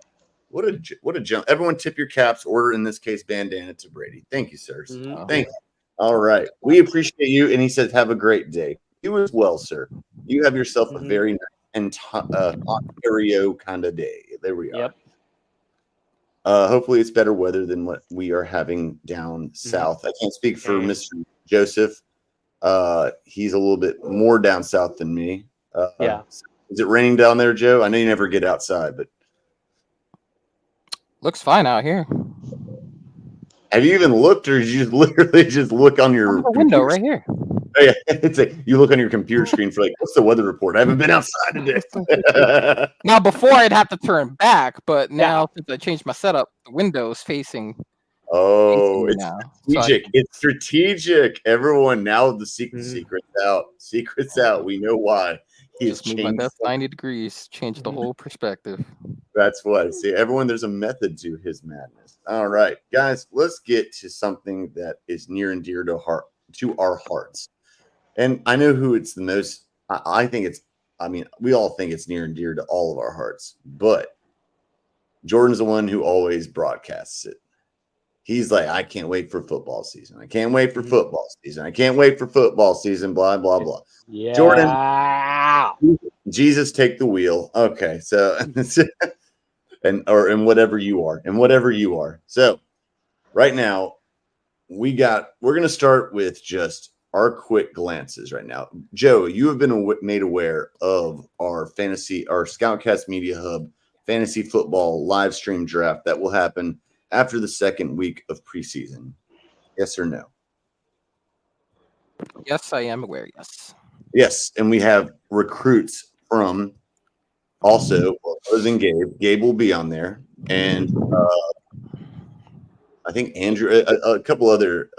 What a jump. Everyone tip your caps, order in this case bandana to Brady. Thank you, sirs. Thank you. All right. We appreciate you. And he says, have a great day. You as well, sir. You have yourself a very nice Ontario kind of day. There we are. Yep. Hopefully it's better weather than what we are having down south. I can't speak for Mr. Joseph. He's a little bit more down south than me. Is it raining down there, Joe? I know you never get outside, but looks fine out here. Have you even looked, or did you literally just look on your window right here? Oh, yeah, it's like you look on your computer screen for like, what's the weather report? I haven't been outside today. Now, before I'd have to turn back, but now since I changed my setup, the window's facing. It's strategic. It's strategic. Everyone, now the secret's out. Secret's out. We know why. Just move my desk 90 degrees, change the whole perspective. That's what. See, everyone, there's a method to his madness. All right, guys, let's get to something that is near and dear to our hearts. And I know who it's the most. We all think it's near and dear to all of our hearts. But Jordan's the one who always broadcasts it. He's like, I can't wait for football season. I can't wait for football season. I can't wait for football season, blah, blah, blah. Yeah. Jordan, Jesus, take the wheel. Okay, so and whatever you are. So right now, we're going to start with just our quick glances right now. Joe, you have been made aware of our ScOutCast Media Hub fantasy football live stream draft that will happen after the second week of preseason. Yes or no? Yes, I am aware. Yes, and we have recruits from also opposing Gabe. Gabe will be on there, and I think Andrew, a couple other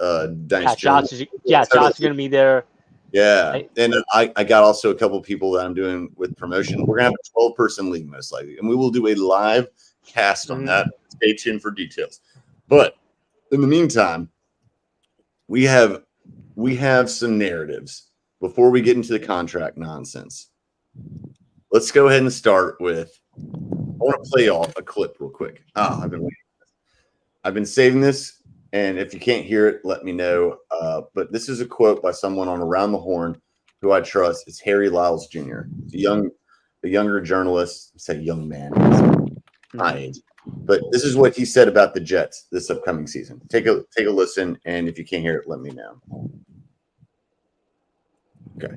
Josh is going to be there. Yeah, and I got also a couple people that I'm doing with promotion. We're gonna have a 12-person league most likely, and we will do a live cast on that. Stay tuned for details. But in the meantime, we have some narratives before we get into the contract nonsense. Let's go ahead and start with. I want to play off a clip real quick. I've been waiting. I've been saving this, and if you can't hear it, let me know. But this is a quote by someone on Around the Horn who I trust. It's Harry Lyles Jr. The a younger journalist. I say young man, my age. But this is what he said about the Jets this upcoming season. Take a listen, and if you can't hear it, let me know. Okay.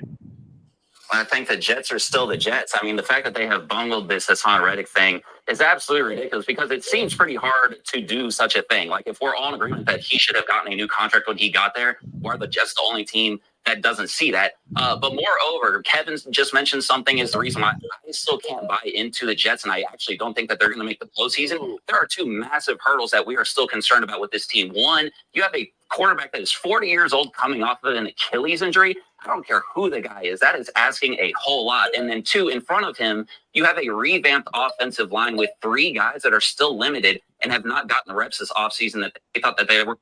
I think the Jets are still the Jets. I mean, the fact that they have bungled this Hassan Reddick thing is absolutely ridiculous because it seems pretty hard to do such a thing. Like, if we're all in agreement that he should have gotten a new contract when he got there, why are the Jets the only team that doesn't see that? But moreover, Kevin just mentioned something is the reason why I still can't buy into the Jets, and I actually don't think that they're going to make the postseason. There are two massive hurdles that we are still concerned about with this team. One, you have a quarterback that is 40 years old coming off of an Achilles injury. I don't care who the guy is. That is asking a whole lot. And then two, in front of him, you have a revamped offensive line with three guys that are still limited and have not gotten the reps this offseason that they thought that they were.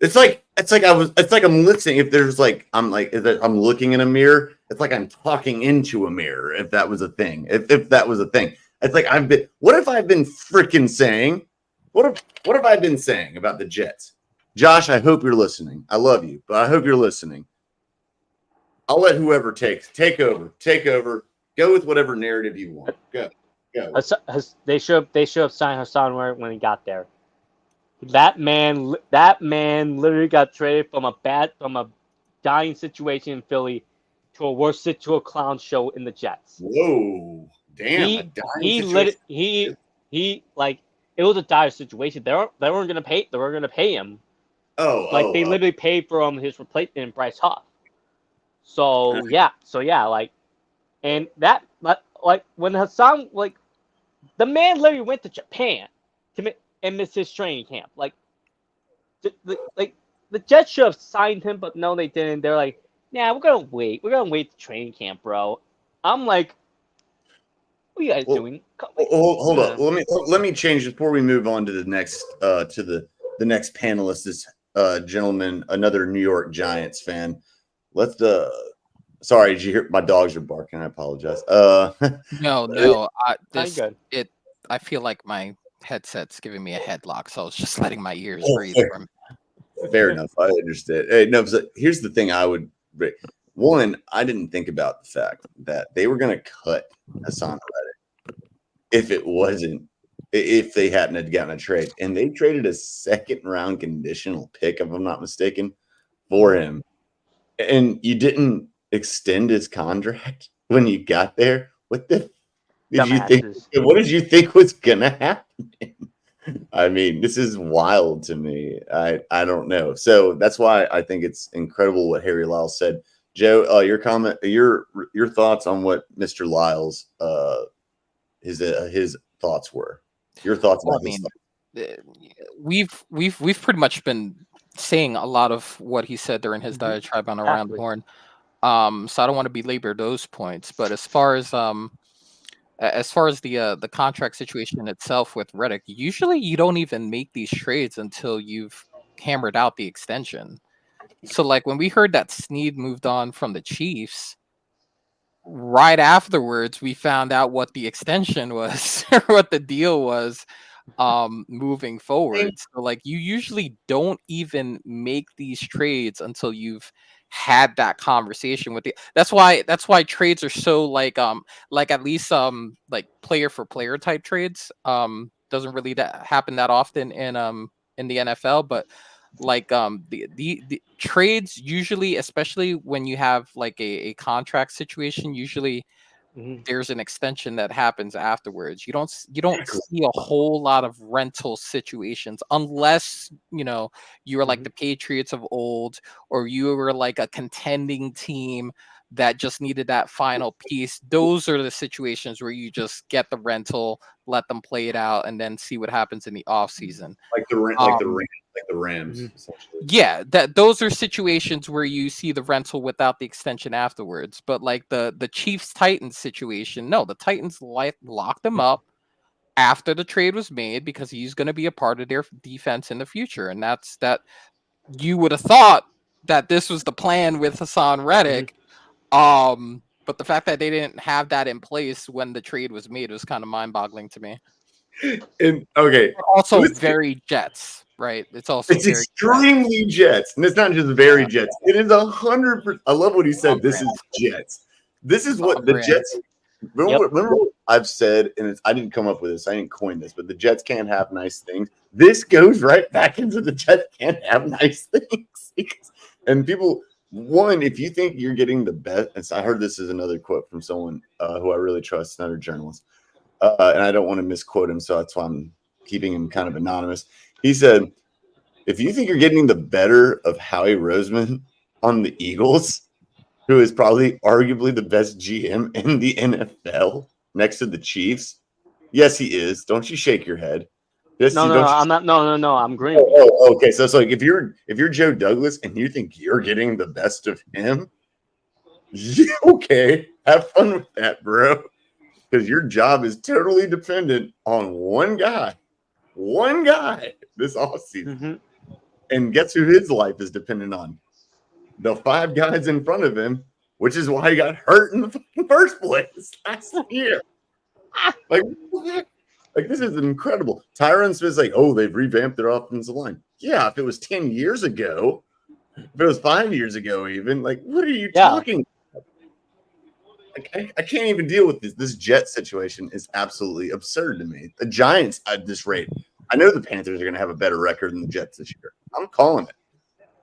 It's like I'm listening. If there's like I'm looking in a mirror, it's like I'm talking into a mirror. If that was a thing, if that was a thing, it's like what have I been freaking saying? What have I been saying about the Jets? Josh, I hope you're listening. I love you, but I hope you're listening. I'll let whoever take over. Go with whatever narrative you want. Go. They should have signed Hassan Reddick when he got there. That man literally got traded from a dying situation in Philly to a clown show in the Jets. Whoa, damn! He it was a dire situation. They weren't gonna pay him. They literally paid for his replacement, Bryce Huff. So yeah, and that when Hassan the man literally went to Japan and missed his training camp. The Jets should have signed him, but no, they didn't. They're like, nah, we're gonna wait. We're gonna wait the training camp, bro. I'm like, what are you guys doing? Hold up. Let me change before we move on to the next the next panelist. This gentleman, another New York Giants fan. Sorry, did you hear my dogs are barking? I apologize. No. I feel like my headset's giving me a headlock, so I was just letting my ears breathe. Fair enough. I understand. Hey, no, so here's the thing. I didn't think about the fact that they were going to cut Hassan Reddick if they hadn't had gotten a trade, and they traded a second-round conditional pick, if I'm not mistaken, for him, and you didn't extend his contract when you got there. What did you think? What did you think was gonna happen? I mean, this is wild to me. I don't know. So that's why I think it's incredible what Harry Lyles said. Joe, your comment, your thoughts on what Mr. Lyles his thoughts were. Your thoughts about this. We've pretty much been saying a lot of what he said during his diatribe on Around the Horn. So I don't want to belabor those points, but as far as the contract situation itself with Reddick, usually you don't even make these trades until you've hammered out the extension. So like when we heard that Snead moved on from the Chiefs, right afterwards we found out what the extension was or what the deal was moving forward. So like you usually don't even make these trades until you've had that conversation with that's why trades are so like at least like player for player type trades doesn't really happen that often in the NFL, but like the trades usually, especially when you have like a contract situation, usually there's an extension that happens afterwards. You don't see a whole lot of rental situations unless you're like the Patriots of old, or you were like a contending team that just needed that final piece. Those are the situations where you just get the rental, let them play it out, and then see what happens in the off season. Like the Rams. Yeah, those are situations where you see the rental without the extension afterwards. But like the Chiefs Titans situation, no, the Titans locked him up after the trade was made because he's going to be a part of their defense in the future, and that's that. You would have thought that this was the plan with Hassan Reddick. But the fact that they didn't have that in place when the trade was made was kind of mind-boggling to me. And okay, also very Jets, right? It's very extremely Jets, and it's not just very Jets. It is 100%. I love what he said. This is Jets. This is what the Jets. Remember what I've said, and I didn't come up with this. I didn't coin this, but the Jets can't have nice things. This goes right back into the Jets can't have nice things. And people, one, if you think you're getting the best, I heard this is another quote from someone who I really trust, another journalist, and I don't want to misquote him, so that's why I'm keeping him kind of anonymous. He said, if you think you're getting the better of Howie Roseman on the Eagles, who is probably arguably the best GM in the NFL next to the Chiefs. Yes, he is. Don't you shake your head. Yes, No, I'm not. No, I'm agreeing. Okay. So it's like if you're Joe Douglas and you think you're getting the best of him, okay, have fun with that, bro. Because your job is totally dependent on one guy this offseason. Mm-hmm. And guess who his life is dependent on? The 5 guys in front of him, which is why he got hurt in the first place last year. Like this is incredible. Tyron Smith's like, oh, they've revamped their offensive line. Yeah, if it was 10 years ago, if it was 5 years ago, even, like, what are you talking about? Like, I can't even deal with this. This Jet situation is absolutely absurd to me. The Giants at this rate, I know the Panthers are going to have a better record than the Jets this year. I'm calling it.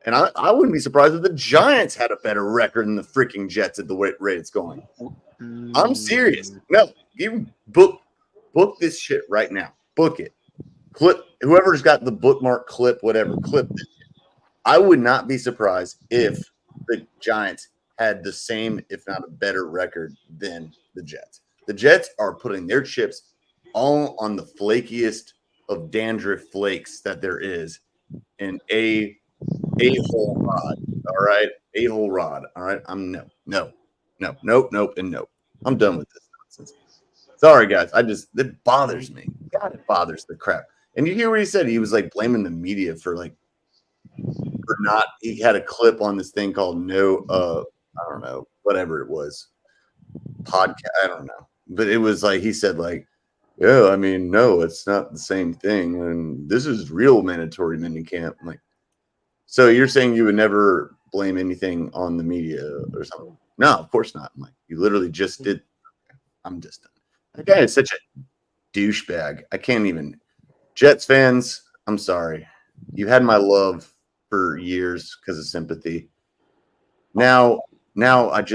And I wouldn't be surprised if the Giants had a better record than the freaking Jets at the rate it's going. I'm serious. No, you book this shit right now. Book it. Clip whoever's got the bookmark clip, whatever, clip this shit. I would not be surprised if the Giants had the same, if not a better record than the Jets. The Jets are putting their chips all on the flakiest of dandruff flakes that there is in a-hole rod, all right? A-hole rod, all right? I'm nope, and nope. I'm done with this nonsense. Sorry, guys. It bothers me. God, it bothers the crap. And you hear what he said? He was like blaming the media for not. He had a clip on this thing called I don't know, whatever it was, podcast. I don't know, but it was like he said, like, yeah, I mean, no, it's not the same thing, and this is real mandatory mini camp. I'm like, so you're saying you would never blame anything on the media or something? No, of course not. I'm like, you literally just did. I'm just done. That guy is such a douchebag. I can't even. Jets fans, I'm sorry. You had my love for years because of sympathy. Now I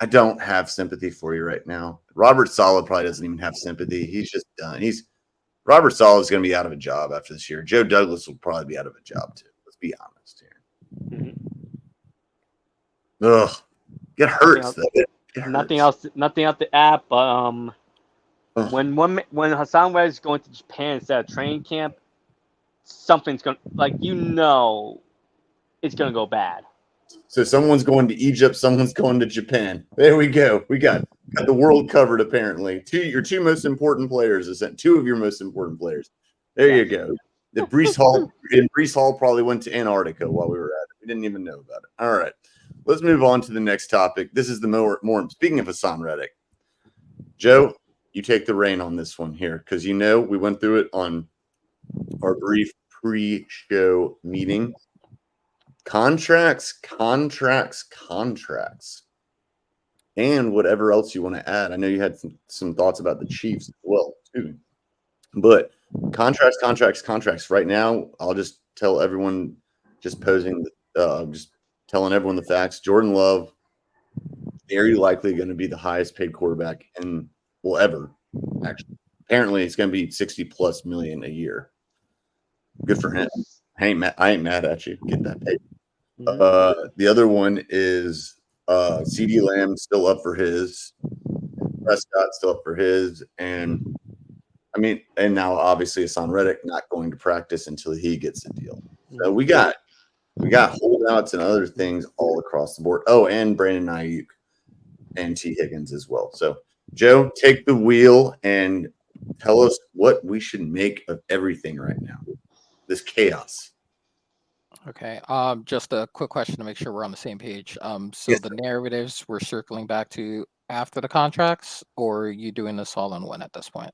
don't have sympathy for you right now. Robert Saleh probably doesn't even have sympathy. He's just done. Robert Saleh is going to be out of a job after this year. Joe Douglas will probably be out of a job too. Let's be honest here. Mm-hmm. Ugh, it hurts. Nothing else to add, but when Hassan Reddick is going to Japan instead of training camp, something's going it's going to go bad. So someone's going to Egypt, someone's going to Japan. There we go. We got the world covered apparently. Your two most important players is sent. 2 of your most important players. There you go. The Brees Hall probably went to Antarctica while we were at it. We didn't even know about it. All right. Let's move on to the next topic. This is the more speaking of Hassan Reddick. Joe, you take the reign on this one here because we went through it on our brief pre-show meeting. Contracts, and whatever else you want to add. I know you had some thoughts about the Chiefs as well, too. But contracts. Right now, I'll just tell everyone, just telling everyone the facts. Jordan Love, very likely going to be the highest paid quarterback ever. Actually, apparently, it's going to be $60+ million a year. Good for him. I ain't mad at you. Get that paid. The other one is CeeDee Lamb still up for his. Prescott still up for his. And now obviously Hassan Reddick not going to practice until he gets a deal. So we got holdouts and other things all across the board. Oh, and Brandon Ayuk and T. Higgins as well. So Joe, take the wheel and tell us what we should make of everything right now. This chaos. Okay. Just a quick question to make sure we're on the same page. So Yes, the narratives we're circling back to after the contracts, or are you doing this all in one at this point?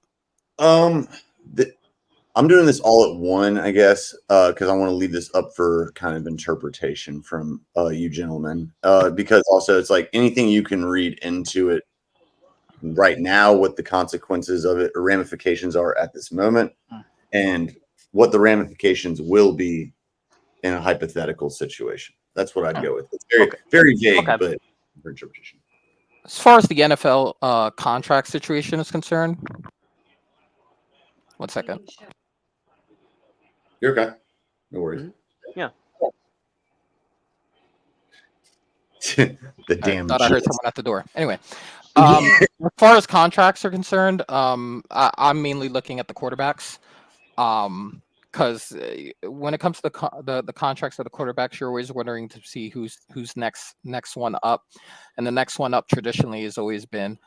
I'm doing this all at one, I guess, because I want to leave this up for kind of interpretation from you gentlemen. Because also it's like anything you can read into it right now, what the consequences of it or ramifications are at this moment, and what the ramifications will be in a hypothetical situation. That's what I'd go with. It's very, very vague, but for interpretation. As far as the NFL contract situation is concerned, 1 second. You're okay. No worries. Yeah. The damn. Thought I heard someone at the door. Anyway, as far as contracts are concerned, I'm mainly looking at the quarterbacks. Because when it comes to the contracts of the quarterbacks, you're always wondering to see who's next one up, and the next one up traditionally has always been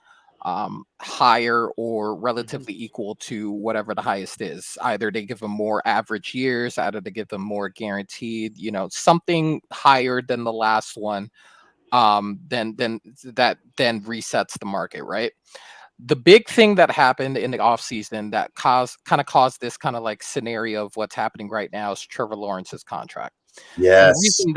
higher or relatively equal to whatever the highest is. Either they give them more average years, either they give them more guaranteed, something higher than the last one. Then resets the market, right? The big thing that happened in the offseason that caused this kind of like scenario of what's happening right now is Trevor Lawrence's contract. Yes. The reason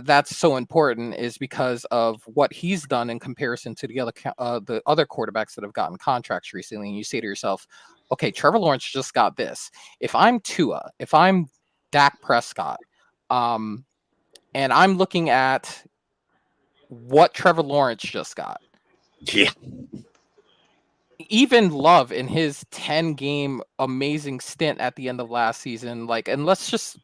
that's so important is because of what he's done in comparison to the other quarterbacks that have gotten contracts recently. And you say to yourself, okay, Trevor Lawrence just got this. If I'm Tua, if I'm Dak Prescott, and I'm looking at what Trevor Lawrence just got. Yeah. Even Love in his 10-game amazing stint at the end of last season, and let's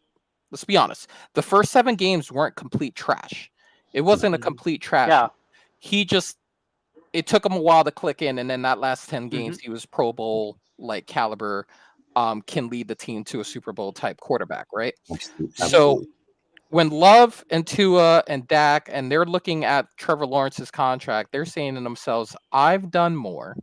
be honest, the first 7 games weren't complete trash. It wasn't a complete trash. Yeah. It took him a while to click in, and then that last 10 games, he was Pro Bowl like caliber, can lead the team to a Super Bowl type quarterback, right? Absolutely. So when Love and Tua and Dak, and they're looking at Trevor Lawrence's contract, they're saying to themselves, I've done more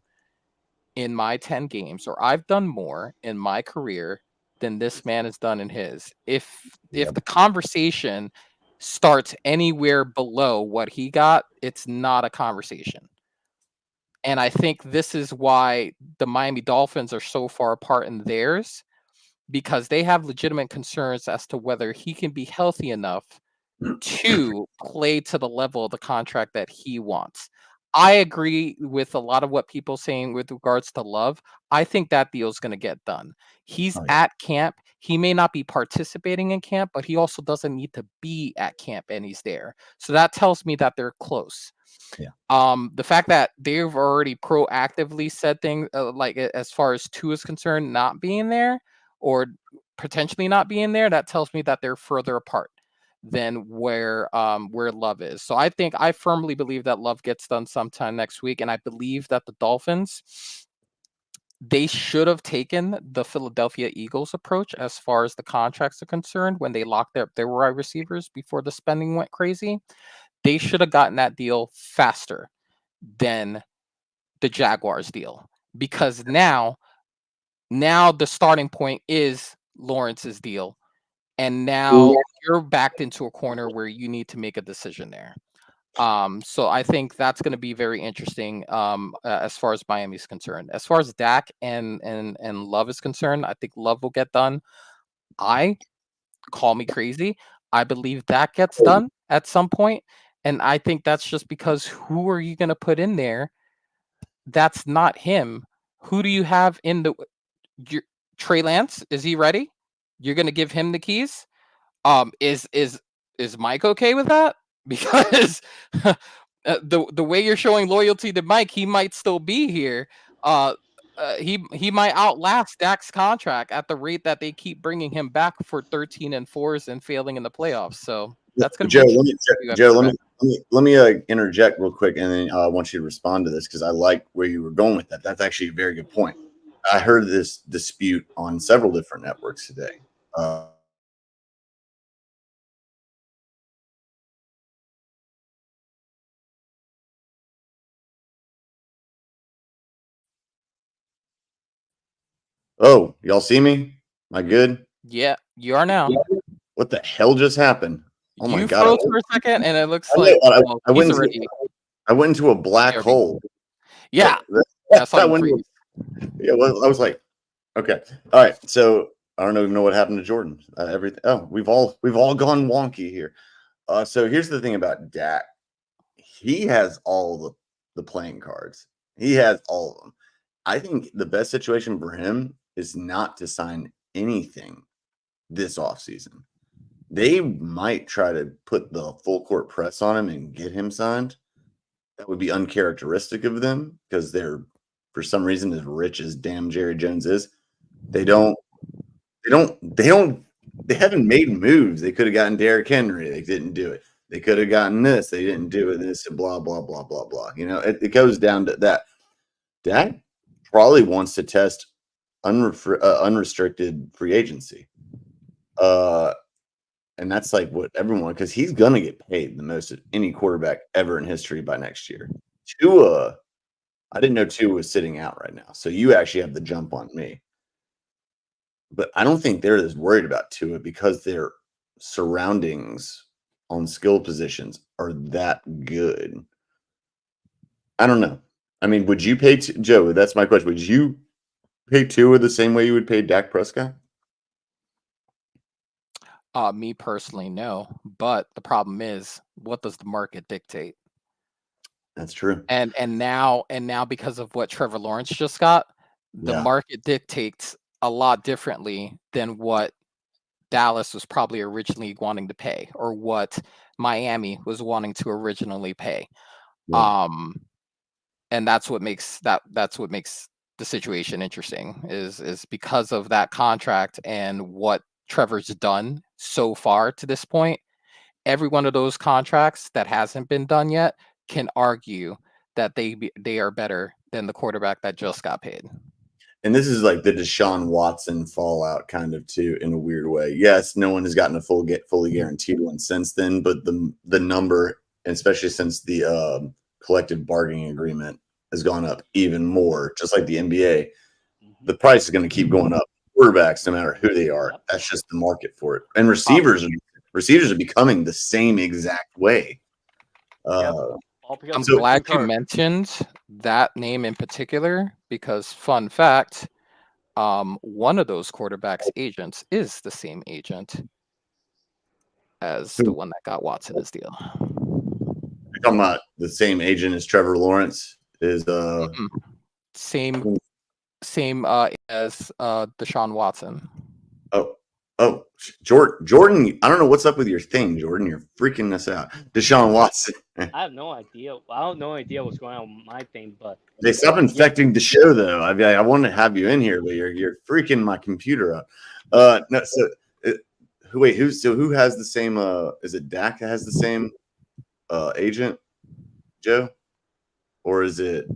in my 10 games, or I've done more in my career than this man has done in his. If the conversation starts anywhere below what he got, it's not a conversation. And I think this is why the Miami Dolphins are so far apart in theirs, because they have legitimate concerns as to whether he can be healthy enough to play to the level of the contract that he wants. I agree with a lot of what people saying with regards to Love. I think that deal is going to get done. He's at camp. He may not be participating in camp, but he also doesn't need to be at camp, and he's there. So that tells me that they're close. Yeah. The fact that they've already proactively said things like as far as Tua is concerned, not being there or potentially not being there, that tells me that they're further apart than where Love is. So I firmly believe that Love gets done sometime next week, and I believe that the Dolphins, they should have taken the Philadelphia Eagles approach as far as the contracts are concerned when they locked up their wide receivers before the spending went crazy. They should have gotten that deal faster than the Jaguars deal, because now the starting point is Lawrence's deal. And now you're backed into a corner where you need to make a decision there. So I think that's going to be very interesting as far as Miami's concerned. As far as Dak and Love is concerned, I think Love will get done. Call me crazy, I believe Dak gets done at some point. And I think that's just because who are you going to put in there that's not him? Who do you have in Trey Lance? Is he ready? You're going to give him the keys? Is Mike okay with that? Because the way you're showing loyalty to Mike, he might still be here. He might outlast Dak's contract at the rate that they keep bringing him back for 13-4s and failing in the playoffs. So that's going to be let me interject real quick, and then I want you to respond to this because I like where you were going with that. That's actually a very good point. I heard this dispute on several different networks today. Oh, y'all see me? Am I good? Yeah, you are now. What the hell just happened? Oh my God! You froze for a second, and it looks like I went into a black hole. Yeah, that's all. Yeah, well, I was like, Okay. All right. So I don't even know what happened to Jordan. Everything. Oh, we've all gone wonky here. So here's the thing about Dak. He has all the playing cards. He has all of them. I think the best situation for him is not to sign anything this offseason. They might try to put the full court press on him and get him signed. That would be uncharacteristic of them because they're, for some reason, as rich as damn Jerry Jones is, they haven't made moves. They could have gotten Derrick Henry. They didn't do it. They could have gotten this. They didn't do it. This, blah, blah, blah, blah, blah. You know, it goes down to that. Dak probably wants to test unrestricted free agency. And that's like what everyone, because he's going to get paid the most of any quarterback ever in history by next year. Tua, I didn't know Tua was sitting out right now. So you actually have the jump on me. But I don't think they're as worried about Tua because their surroundings on skill positions are that good. I don't know. I mean, would you pay Joe? That's my question. Would you pay Tua the same way you would pay Dak Prescott? Me personally, no. But the problem is, what does the market dictate? That's true. And now because of what Trevor Lawrence just got, the market dictates a lot differently than what Dallas was probably originally wanting to pay, or what Miami was wanting to originally pay. Yeah. And that's what makes the situation interesting is because of that contract and what Trevor's done so far to this point. Every one of those contracts that hasn't been done yet can argue that they are better than the quarterback that just got paid. And this is like the Deshaun Watson fallout kind of too, in a weird way. Yes, no one has gotten a fully guaranteed one since then, but the number, and especially since the collective bargaining agreement has gone up even more, just like the NBA, the price is going to keep going up. Quarterbacks, no matter who they are, that's just the market for it. And receivers are becoming the same exact way. I'm glad you mentioned that name in particular because, fun fact, one of those quarterbacks' agents is the same agent as the one that got Watson his deal. You're talking about the same agent as Trevor Lawrence is same as Deshaun Watson. Oh, Jordan, I don't know what's up with your thing, Jordan. You're freaking us out. Deshaun Watson. I have no idea. I have no idea what's going on with my thing, but they stop infecting the show, though. I want to have you in here, but you're freaking my computer up. No, so who has the same? Is it Dak that has the same agent, Joe, or is it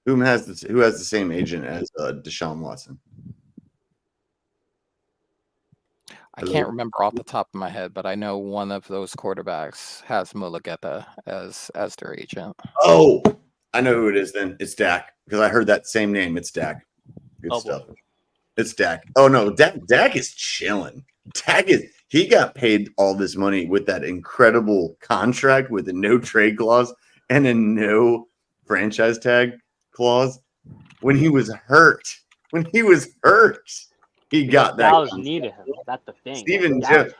who has the same agent as Deshaun Watson? I can't remember off the top of my head, but I know one of those quarterbacks has Mulugeta as their agent. Oh, I know who it is then. It's Dak, because I heard that same name. It's Dak. Good stuff. Boy. It's Dak. Oh, no, Dak is chilling. He got paid all this money with that incredible contract with a no trade clause and a no franchise tag clause when he was hurt. He got that. Dallas needed him. That's the thing. Steven Jones.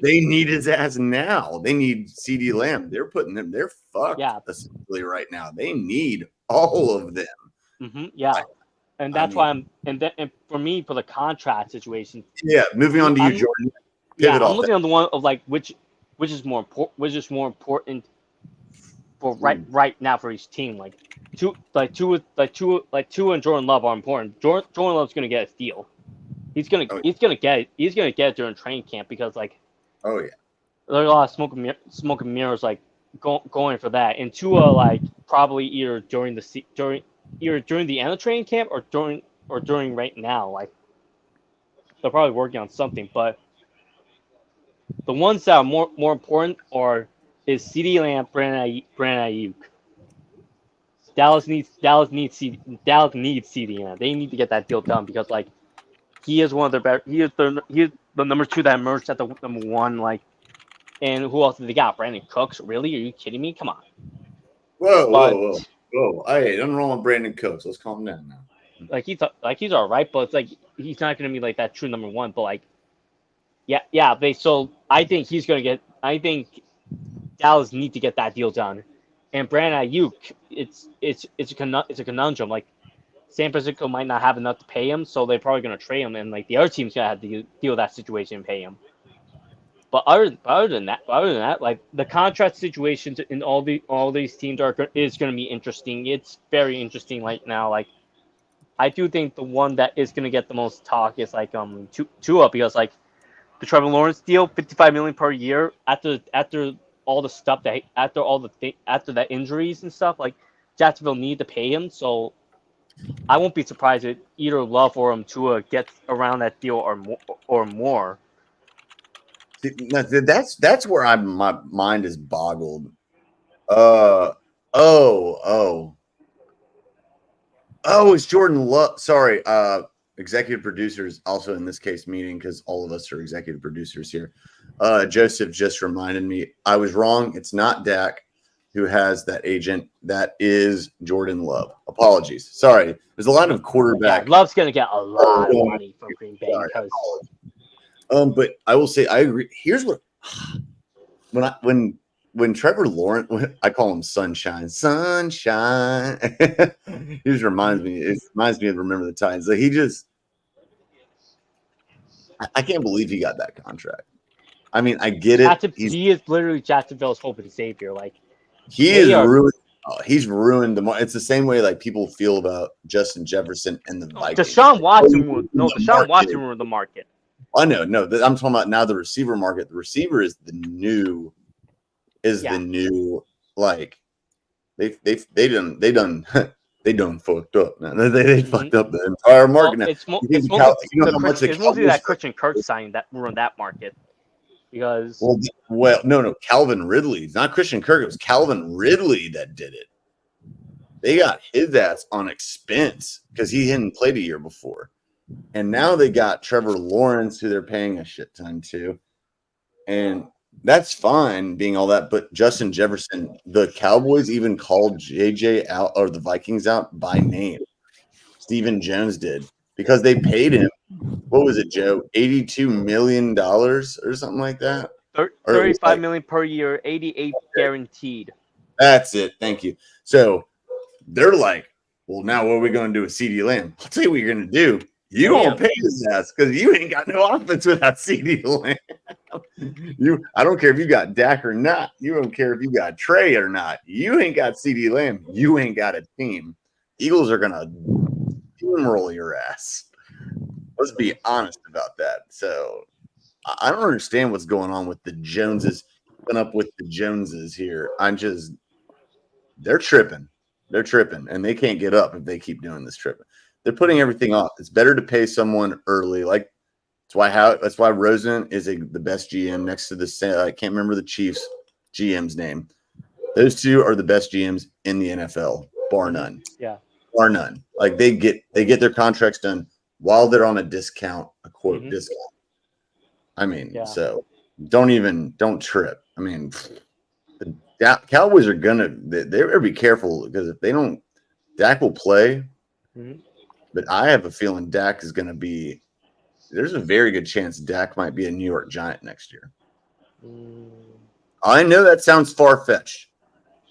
They need his ass now. They need CD Lamb. They're putting them. They're fucked essentially right now. They need all of them. Mm-hmm, yeah, and that's why and for me, for the contract situation. Yeah, moving on to you, Jordan. I'm looking on the one of like which is more important for right now for each team. Two and Jordan Love are important. Jordan Love's gonna get a steal. He's gonna get it during training camp because there's a lot of smoke and mirrors going for that. And Tua probably either during the end of training camp or during right now. They're probably working on something. But the ones that are more important is CeeDee Lamb, Brandon Ayuk. Dallas needs CeeDee Lamb. They need to get that deal done because he is one of their better. He is the number 2 that emerged at the number 1. And who else did they got? Brandon Cooks? Really? Are you kidding me? Come on. Whoa! Hey, nothing wrong with Brandon Cooks. Let's calm down now. Like he's all right, but it's like he's not going to be like that true number one. But like, yeah. So I think he's going to get. I think Dallas need to get that deal done, and Brandon Ayuk, it's a conundrum. Like San Francisco might not have enough to pay him, so they're probably going to trade him, and like the other team's going to have to deal with that situation and pay him. But other than that, like the contract situations in all these teams is going to be interesting. It's very interesting right now. Like I do think the one that is going to get the most talk is like Tua, because like the Trevor Lawrence deal, $55 million per year after all the stuff that after that injuries and stuff, like Jacksonville need to pay him. So I won't be surprised if either Love or Tua gets around that deal or more. That's where my mind is boggled. It's Jordan Love. Sorry, executive producers also in this case meeting, because all of us are executive producers here. Joseph just reminded me I was wrong. It's not Dak who has that agent. That is Jordan Love. Apologies. Sorry. There's a lot of quarterback. Yeah, Love's gonna get a lot of money from Green Bay because. But I will say I agree. Here's what when Trevor Lawrence, I call him Sunshine. He just reminds me. It reminds me of Remember the Titans. Like I can't believe he got that contract. I mean, I get it. He is literally Jacksonville's hope and savior. Like he's ruined the. It's the same way like people feel about Justin Jefferson and the Vikings. Deshaun Watson ruined the market. I know, I'm talking about now the receiver market. The receiver is the new like they done fucked up. Man. They fucked up the entire market. Now. It's mostly that Christian Kirk signing that ruined that market. Because no, Calvin Ridley. It's not Christian Kirk. It was Calvin Ridley that did it. They got his ass on expense because he hadn't played a year before. And now they got Trevor Lawrence, who they're paying a shit ton to. And that's fine being all that. But Justin Jefferson, the Cowboys even called JJ out, or the Vikings out by name. Stephen Jones did, because they paid him. What was it, Joe? $82 million or something like that? $35 million per year, 88 guaranteed. That's it. Thank you. So they're like, well, now what are we going to do with CeeDee Lamb? I'll tell you what you're going to do. You don't pay his ass because you ain't got no offense without CeeDee Lamb. I don't care if you got Dak or not. You don't care if you got Trey or not. You ain't got CeeDee Lamb. You ain't got a team. Eagles are going to steamroll your ass. Let's be honest about that. So I don't understand what's going on with the Joneses. Went up with the Joneses here. They're tripping. They're tripping, and they can't get up if they keep doing this tripping. They're putting everything off. It's better to pay someone early. Like that's why Rosen is the best GM next to the. I can't remember the Chiefs GM's name. Those two are the best GMs in the NFL, bar none. Yeah, bar none. Like they get their contracts done while they're on a discount, a quote discount. I mean, so don't trip. I mean, the Cowboys are they're gonna be careful, because if they don't, Dak will play. Mm-hmm. But I have a feeling Dak is going to be – there's a very good chance Dak might be a New York Giant next year. I know that sounds far-fetched.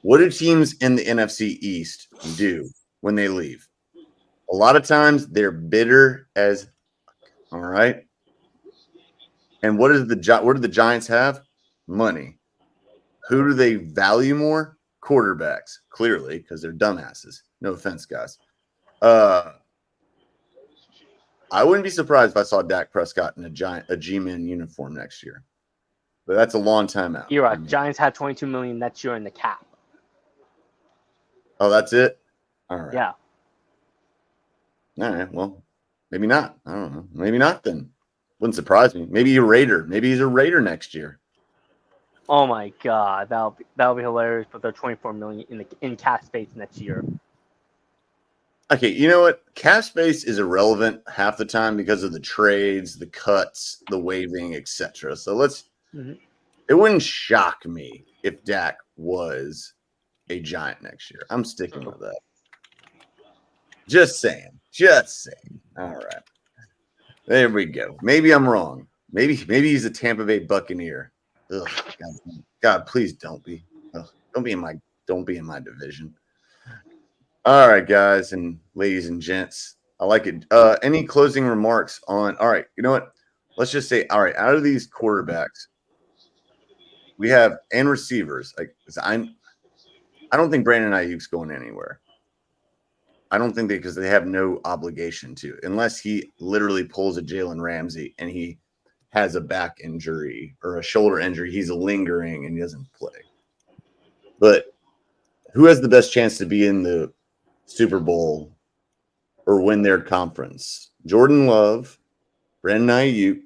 What do teams in the NFC East do when they leave? A lot of times they're bitter as – all right? And what do the Giants have? Money. Who do they value more? Quarterbacks, clearly, because they're dumbasses. No offense, guys. I wouldn't be surprised if I saw Dak Prescott in a G-Man uniform next year. But that's a long time out. You're right. Giants had $22 million next year in the cap. Oh, that's it? All right. Yeah. All right. Well, maybe not. I don't know. Maybe not then. Wouldn't surprise me. Maybe a Raider. Maybe he's a Raider next year. Oh my God, that'll be hilarious. But they're $24 million in cap space next year. Okay, you know what? Cap space is irrelevant half the time because of the trades, the cuts, the waiving, etc. So it wouldn't shock me if Dak was a Giant next year. I'm sticking with that. Just saying. Just saying. All right. There we go. Maybe I'm wrong. Maybe he's a Tampa Bay Buccaneer. Ugh, God, please don't be. Ugh, don't be in my division. All right, guys and ladies and gents. I like it. Any closing remarks on? All right, you know what? Let's just say, all right, out of these quarterbacks, we have and receivers. I don't think Brandon Ayuk's going anywhere. I don't think because they have no obligation to, unless he literally pulls a Jalen Ramsey and he has a back injury or a shoulder injury. He's lingering and he doesn't play. But who has the best chance to be in the Super Bowl or win their conference? Jordan Love, Brandon Ayuk,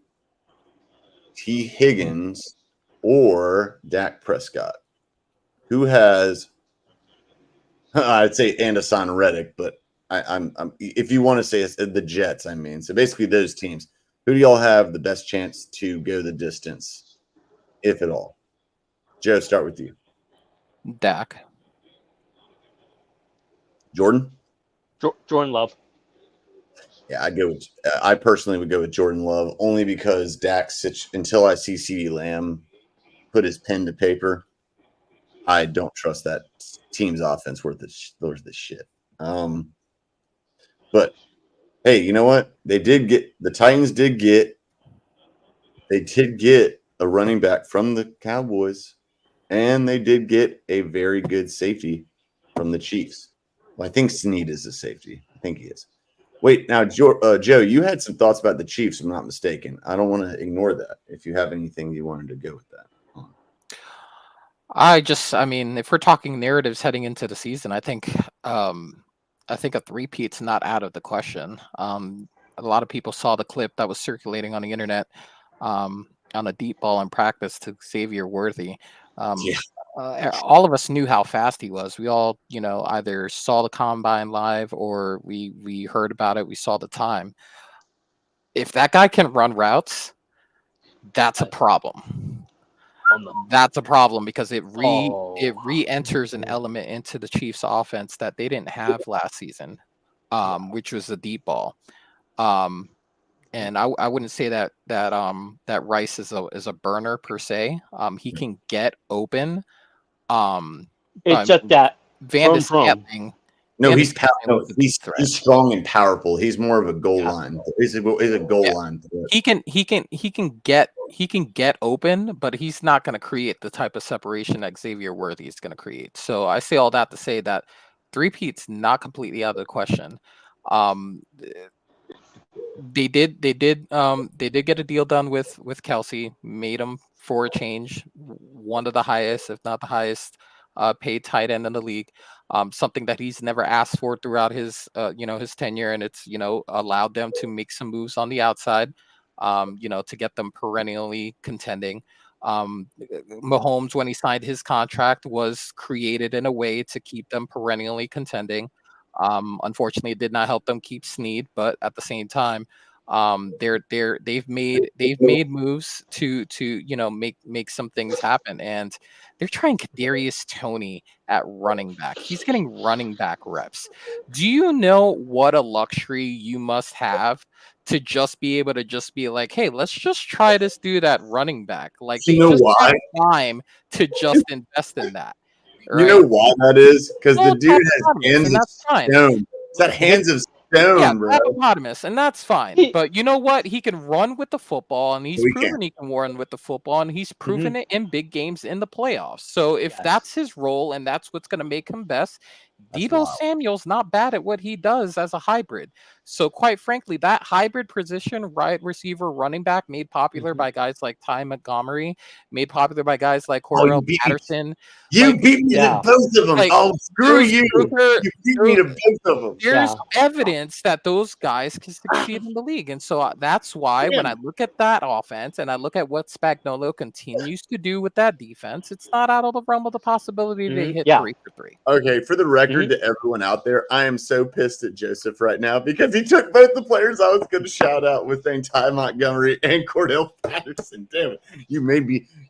T. Higgins, or Dak Prescott? Who has? I'd say Anderson Reddick, but I'm if you want to say it's the Jets, I mean. So basically, those teams. Who do y'all have the best chance to go the distance, if at all? Joe, start with you. Dak. Jordan? Jordan Love. Yeah, I personally would go with Jordan Love only because Dak, until I see CeeDee Lamb put his pen to paper, I don't trust that team's offense worth the shit. But hey, you know what? The Titans did get a running back from the Cowboys, and they did get a very good safety from the Chiefs. Well, I think Snead is a safety. I think he is. Wait, now, Joe, you had some thoughts about the Chiefs, if I'm not mistaken. I don't want to ignore that. If you have anything you wanted to go with that. I mean, if we're talking narratives heading into the season, I think a three-peat's not out of the question. A lot of people saw the clip that was circulating on the internet on a deep ball in practice to Xavier Worthy. All of us knew how fast he was. We all, either saw the combine live or we heard about it. We saw the time. If that guy can run routes, that's a problem. That's a problem because it re-enters an element into the Chiefs' offense that they didn't have last season, which was the deep ball. And I wouldn't say that Rice is a burner per se. He can get open. It's just that Van de Scantling. No, he's strong and powerful. He's more of a goal line. He's a goal line. He can get open, but he's not going to create the type of separation that Xavier Worthy is going to create. So I say all that to say that three-peat's not completely out of the question. They did get a deal done with Kelsey, made him for a change, one of the highest, if not the highest, paid tight end in the league. Something that he's never asked for throughout his his tenure, and it's allowed them to make some moves on the outside, to get them perennially contending. Mahomes, when he signed his contract, was created in a way to keep them perennially contending. Unfortunately, it did not help them keep Snead, but at the same time, they've made moves to make some things happen, and they're trying Kadarius Toney at running back. He's getting running back reps. Do you know what a luxury you must have to just be able to just be like, hey, let's just try this dude at running back? Like they just have time to just invest in that. Right? You know why that is? Because the dude has hands of stone. It's got hands of stone, bro. Hippopotamus, and that's fine. But you know what? He can run with the football, and he's proven he can run with the football, and he's proven it in big games in the playoffs. So if that's his role and that's what's going to make him best, Deebo Samuel's not bad at what he does as a hybrid. So quite frankly, that hybrid position, right receiver, running back, made popular by guys like Ty Montgomery, made popular by guys like Cordell Patterson. You beat me to both of them. Screw you. You beat me to both of them. There's evidence that those guys can succeed in the league. And so that's why when I look at that offense and I look at what Spagnuolo continues to do with that defense, it's not out of the realm of the possibility to hit 3 for 3. Okay, for the record to everyone out there, I am so pissed at Joseph right now because he took both the players I was going to shout out with saying Ty Montgomery and Cordell Patterson. Damn it.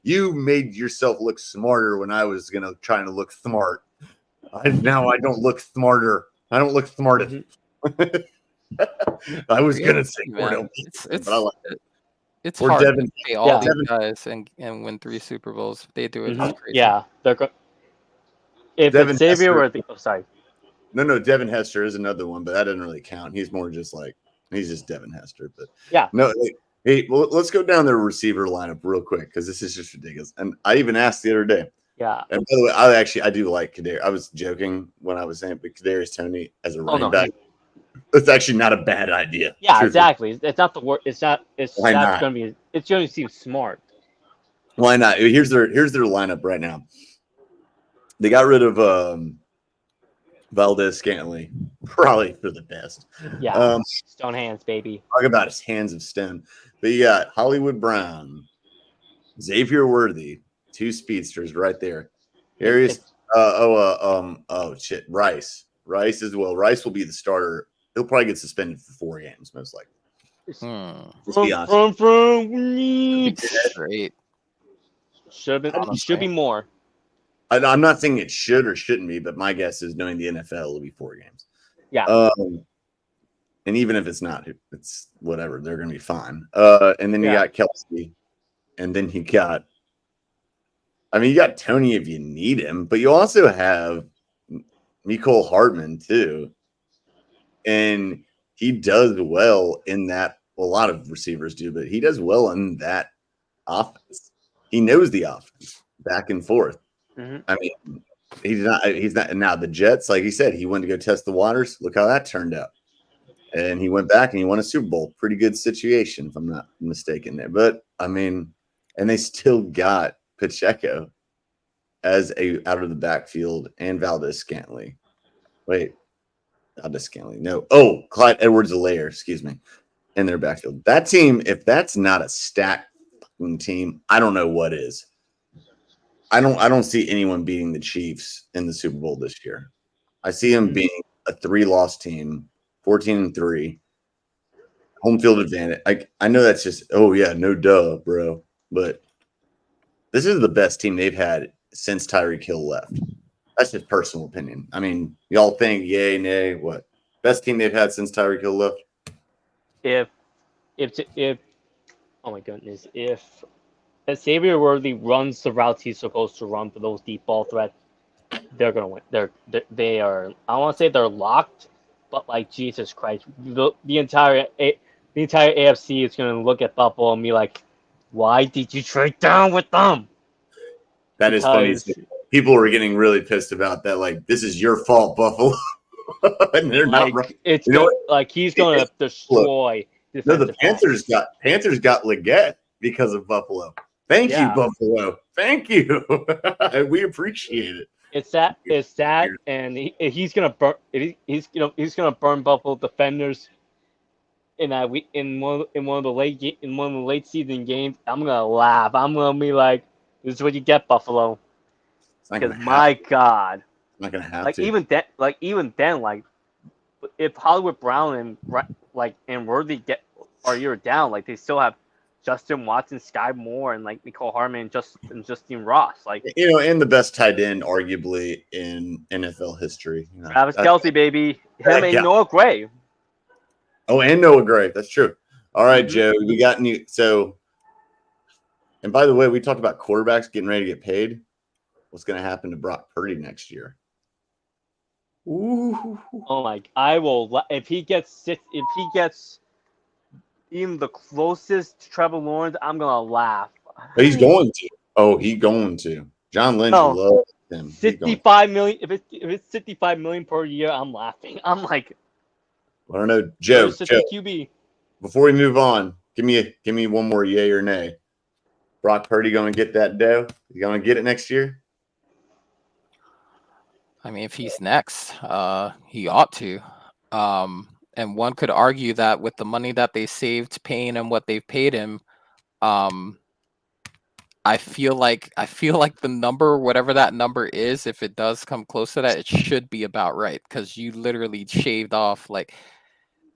You made yourself look smarter when I was trying to look smart. Now I don't look smarter. I don't look smart. I was gonna say Man, Cordell it's Patterson, but I like it's Or hard Devin- to pay all Yeah. these guys and win 3 Super Bowls. If they do it, Mhm. it's crazy. Yeah, if Devin it's Xavier Hester- Worthy. Oh, sorry. No, Devin Hester is another one, but that doesn't really count. He's more just like he's just Devin Hester. But Yeah. no, hey, well, let's go down the receiver lineup real quick because this is just ridiculous. And I even asked the other day. Yeah. And by the way, I do like Kadarius. I was joking when I was saying, but Kadarius Toney as a running back, it's actually not a bad idea. Yeah, truthfully. exactly. It's not the word. It's not. Why not? Going to be. It's going to seem smart. Why not? Here's their lineup right now. They got rid of Valdez Scantling, probably for the best. Yeah. Stone hands, baby. Talk about his hands of stone. But you got Hollywood Brown, Xavier Worthy, 2 speedsters right there. Rice. Rice as well. Rice will be the starter. He'll probably get suspended for 4 games, most likely. Let's be honest. Great. Should be more. I'm not saying it should or shouldn't be, but my guess is knowing the NFL, it'll be 4 games. Yeah. And even if it's not, it's whatever. They're going to be fine. And then you got Kelsey. And then you got Toney if you need him. But you also have Mecole Hardman, too. And he does well in that. Well, a lot of receivers do, but he does well in that offense. He knows the offense back and forth. Mhm. I mean, he's not. Now, the Jets, like he said, he went to go test the waters. Look how that turned out. And he went back and he won a Super Bowl. Pretty good situation, if I'm not mistaken there. But, and they still got Pacheco as a out of the backfield and Valdez Scantling. Wait, Valdez Scantling. No. Oh, Clyde Edwards-Helaire, excuse me, in their backfield. That team, if that's not a stacked team, I don't know what is. I don't see anyone beating the Chiefs in the Super Bowl this year. I see them being a 3-loss team, 14-3, home field advantage. I know that's just no duh, bro. But this is the best team they've had since Tyreek Hill left. That's just personal opinion. I mean, y'all think yay, nay, what? Best team they've had since Tyreek Hill left? If oh my goodness, if Xavier Worthy runs the routes he's supposed to run for those deep ball threats, they're gonna win. They are. I don't want to say they're locked, but like Jesus Christ, the entire AFC is gonna look at Buffalo and be like, "Why did you trade down with them?" That is funny. People were getting really pissed about that. Like, this is your fault, Buffalo. And they're not right. It's he's gonna destroy. No, the Panthers got Leggett because of Buffalo. Thank you, Buffalo. Thank you. We appreciate it. It's sad, and he's gonna burn. He's gonna burn Buffalo defenders in one of the late season games. I'm gonna laugh. I'm gonna be like, "This is what you get, Buffalo." Because my God, I'm not gonna have to. Even then, if Hollywood Brown and Worthy are a year down, they still have Justin Watson, Sky Moore, and Mecole Hardman, and Justine Ross. And the best tight end, arguably, in NFL history. Travis Kelce, baby. Him and Noah Gray. Oh, and Noah Gray. That's true. All right, Joe. We got new. So, and by the way, we talked about quarterbacks getting ready to get paid. What's going to happen to Brock Purdy next year? Ooh. Oh my! I will if he gets even the closest to Trevor Lawrence, I'm gonna laugh. But he's going to. Oh, he's going to. John Lynch loves him. 65 million. If it's 65 million per year, I'm laughing. I'm like, I don't know, Joe. QB. Before we move on, give me one more yay or nay. Brock Purdy going to get that dough? You going to get it next year? I mean, if he's next, he ought to. And one could argue that with the money that they saved paying him what they've paid him, I feel like the number, whatever that number is, if it does come close to that, it should be about right, because you literally shaved off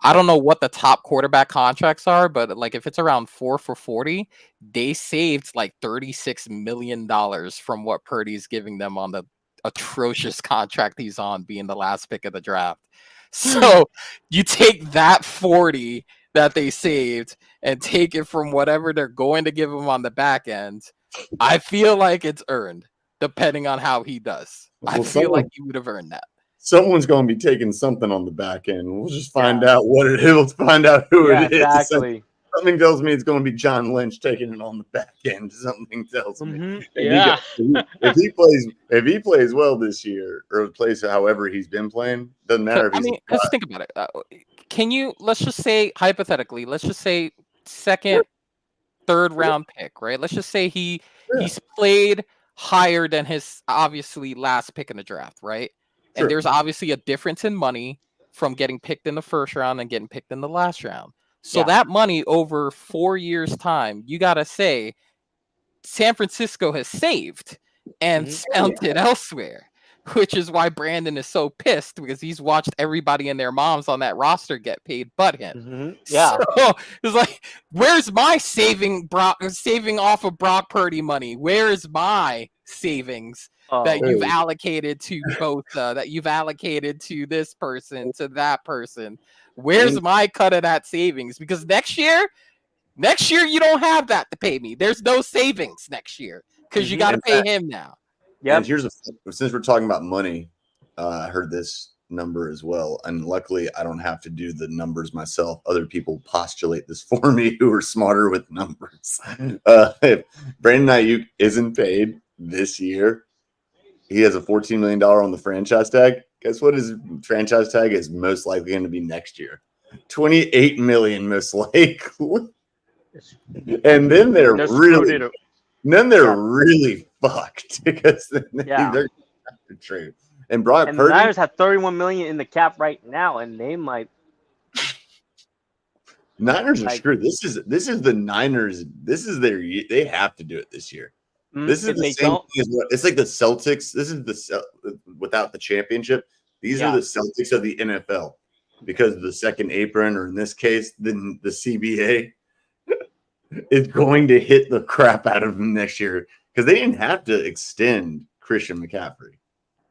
I don't know what the top quarterback contracts are, but if it's around 4 for $40, they saved $36 million from what Purdy's giving them on the atrocious contract he's on, being the last pick of the draft. So you take that 40 that they saved and take it from whatever they're going to give him on the back end. I feel like it's earned, depending on how he does. I feel like he would have earned that. Someone's going to be taking something on the back end. We'll just find out we'll find out who it is. Exactly. Something tells me it's going to be John Lynch taking it on the back end. Something tells me. Mm-hmm. If he plays well this year, or plays however he's been playing, doesn't matter if he's. Because think about it. Let's just say hypothetically, let's just say second, third round pick, right? Let's just say he's played higher than his obviously last pick in the draft, right? And there's obviously a difference in money from getting picked in the first round and getting picked in the last round. So that money over 4 years' time, you got to say San Francisco has saved and spent it elsewhere, which is why Brandon is so pissed, because he's watched everybody and their moms on that roster get paid but him. So it's like, where's my saving off of Brock Purdy money? Where is my savings that you've allocated to both, that you've allocated to this person, to that person? Where's my cut of that savings? Because next year you don't have that to pay me. There's no savings next year because you got to pay him now. Yeah. And since we're talking about money, I heard this number as well, and luckily I don't have to do the numbers myself. Other people postulate this for me who are smarter with numbers. If Brandon Ayuk isn't paid this year, he has a $14 million on the franchise tag. Guess what his franchise tag is most likely going to be next year? $28 million, most likely. And then they're really fucked because they're going to have to trade. And Brock Purdy, the Niners have $31 million in the cap right now, and they might. Niners are screwed. This is the Niners. This is they have to do it this year. This is the same thing as it's like the Celtics. This is without the championship. These are the Celtics of the NFL, because the second apron, or in this case, the CBA, is going to hit the crap out of them next year, because they didn't have to extend Christian McCaffrey.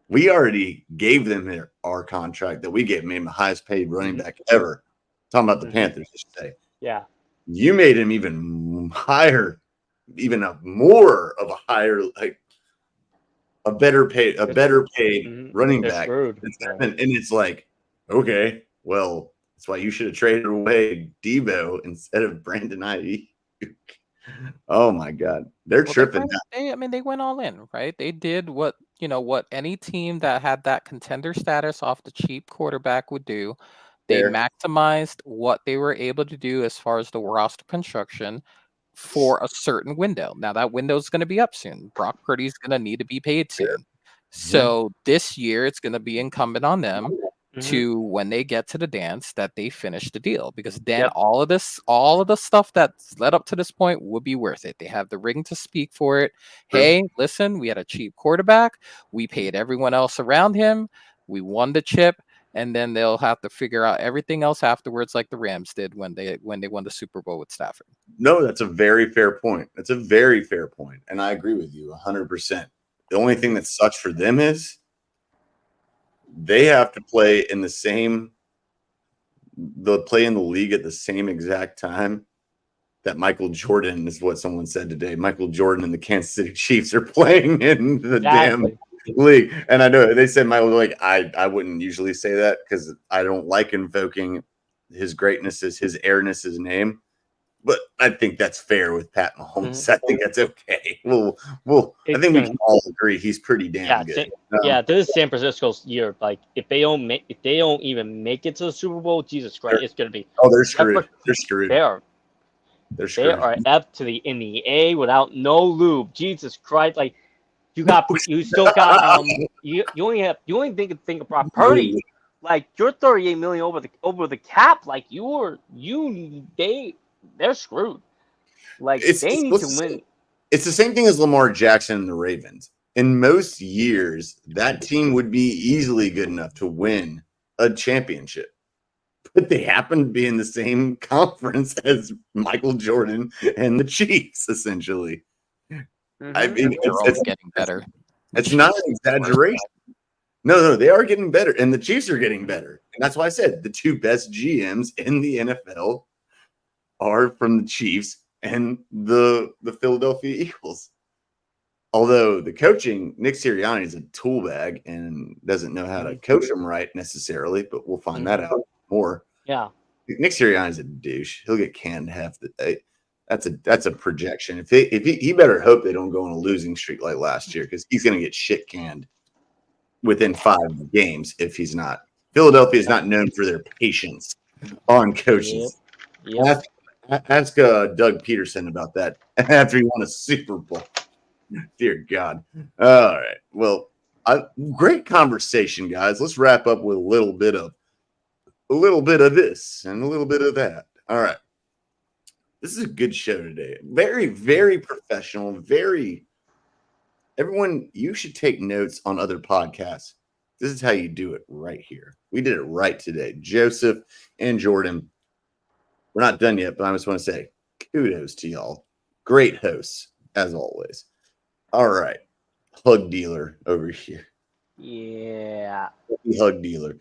We already gave them our contract that we gave him, the highest paid running back ever. Talking about the Panthers, I should say. Yeah. You made him even higher. Even more of a higher, like a better paid running back. And it's like, okay, well, that's why you should have traded away Debo instead of Brandon Ayuk. Oh my God, they're tripping. They went all in, right? They did what any team that had that contender status off the cheap quarterback would do. They maximized what they were able to do as far as the roster construction for a certain window. Now that window is going to be up soon. Brock Purdy is going to need to be paid soon. So this year it's going to be incumbent on them to, when they get to the dance, that they finish the deal, because then all of the stuff that's led up to this point would be worth it. They have the ring to speak for it. Hey, listen, we had a cheap quarterback. We paid everyone else around him. We won the chip. And then they'll have to figure out everything else afterwards, like the Rams did when they won the Super Bowl with Stafford. No, that's a very fair point. That's a very fair point, and I agree with you 100%. The only thing that sucks for them is they have to play in the league at the same exact time that Michael Jordan, is what someone said today. Michael Jordan and the Kansas City Chiefs are playing in the damn league. And I know they said Michael, like, I wouldn't usually say that because I don't like invoking his greatness as his airness, his name. But I think that's fair with Pat Mahomes. I think that's okay. I think we can all agree he's pretty damn good. This is San Francisco's year. Like, if they don't even make it to the Super Bowl, Jesus Christ, it's gonna be. Oh, they're screwed. They're screwed. They're screwed. They are up to the NBA without no lube. Jesus Christ, like. You still got you only think of Brock Purdy, like you're 38 million over the cap, like they're screwed. Like they need to win. It's the same thing as Lamar Jackson and the Ravens. In most years, that team would be easily good enough to win a championship, but they happen to be in the same conference as Michael Jordan and the Chiefs, essentially. I mean, it's getting better. It's not an exaggeration. No, they are getting better, and the Chiefs are getting better. And that's why I said the two best GMs in the NFL are from the Chiefs and the Philadelphia Eagles. Although the coaching, Nick Sirianni is a tool bag and doesn't know how to coach them right necessarily, but we'll find that out more. Yeah. Nick Sirianni's a douche. He'll get canned half the day. That's a projection. If he better hope they don't go on a losing streak like last year, because he's going to get shit canned within 5 games if he's not. Philadelphia is not known for their patience on coaches. Yep. Ask Doug Peterson about that after he won a Super Bowl. Dear God. All right. Well, great conversation, guys. Let's wrap up with a little bit of this and a little bit of that. All right. This is a good show today. Very, very professional. Everyone, you should take notes on other podcasts. This is how you do it right here. We did it right today. Joseph and Jordan. We're not done yet, but I just want to say kudos to y'all. Great hosts, as always. All right. Hug dealer over here. Yeah. Hug dealer.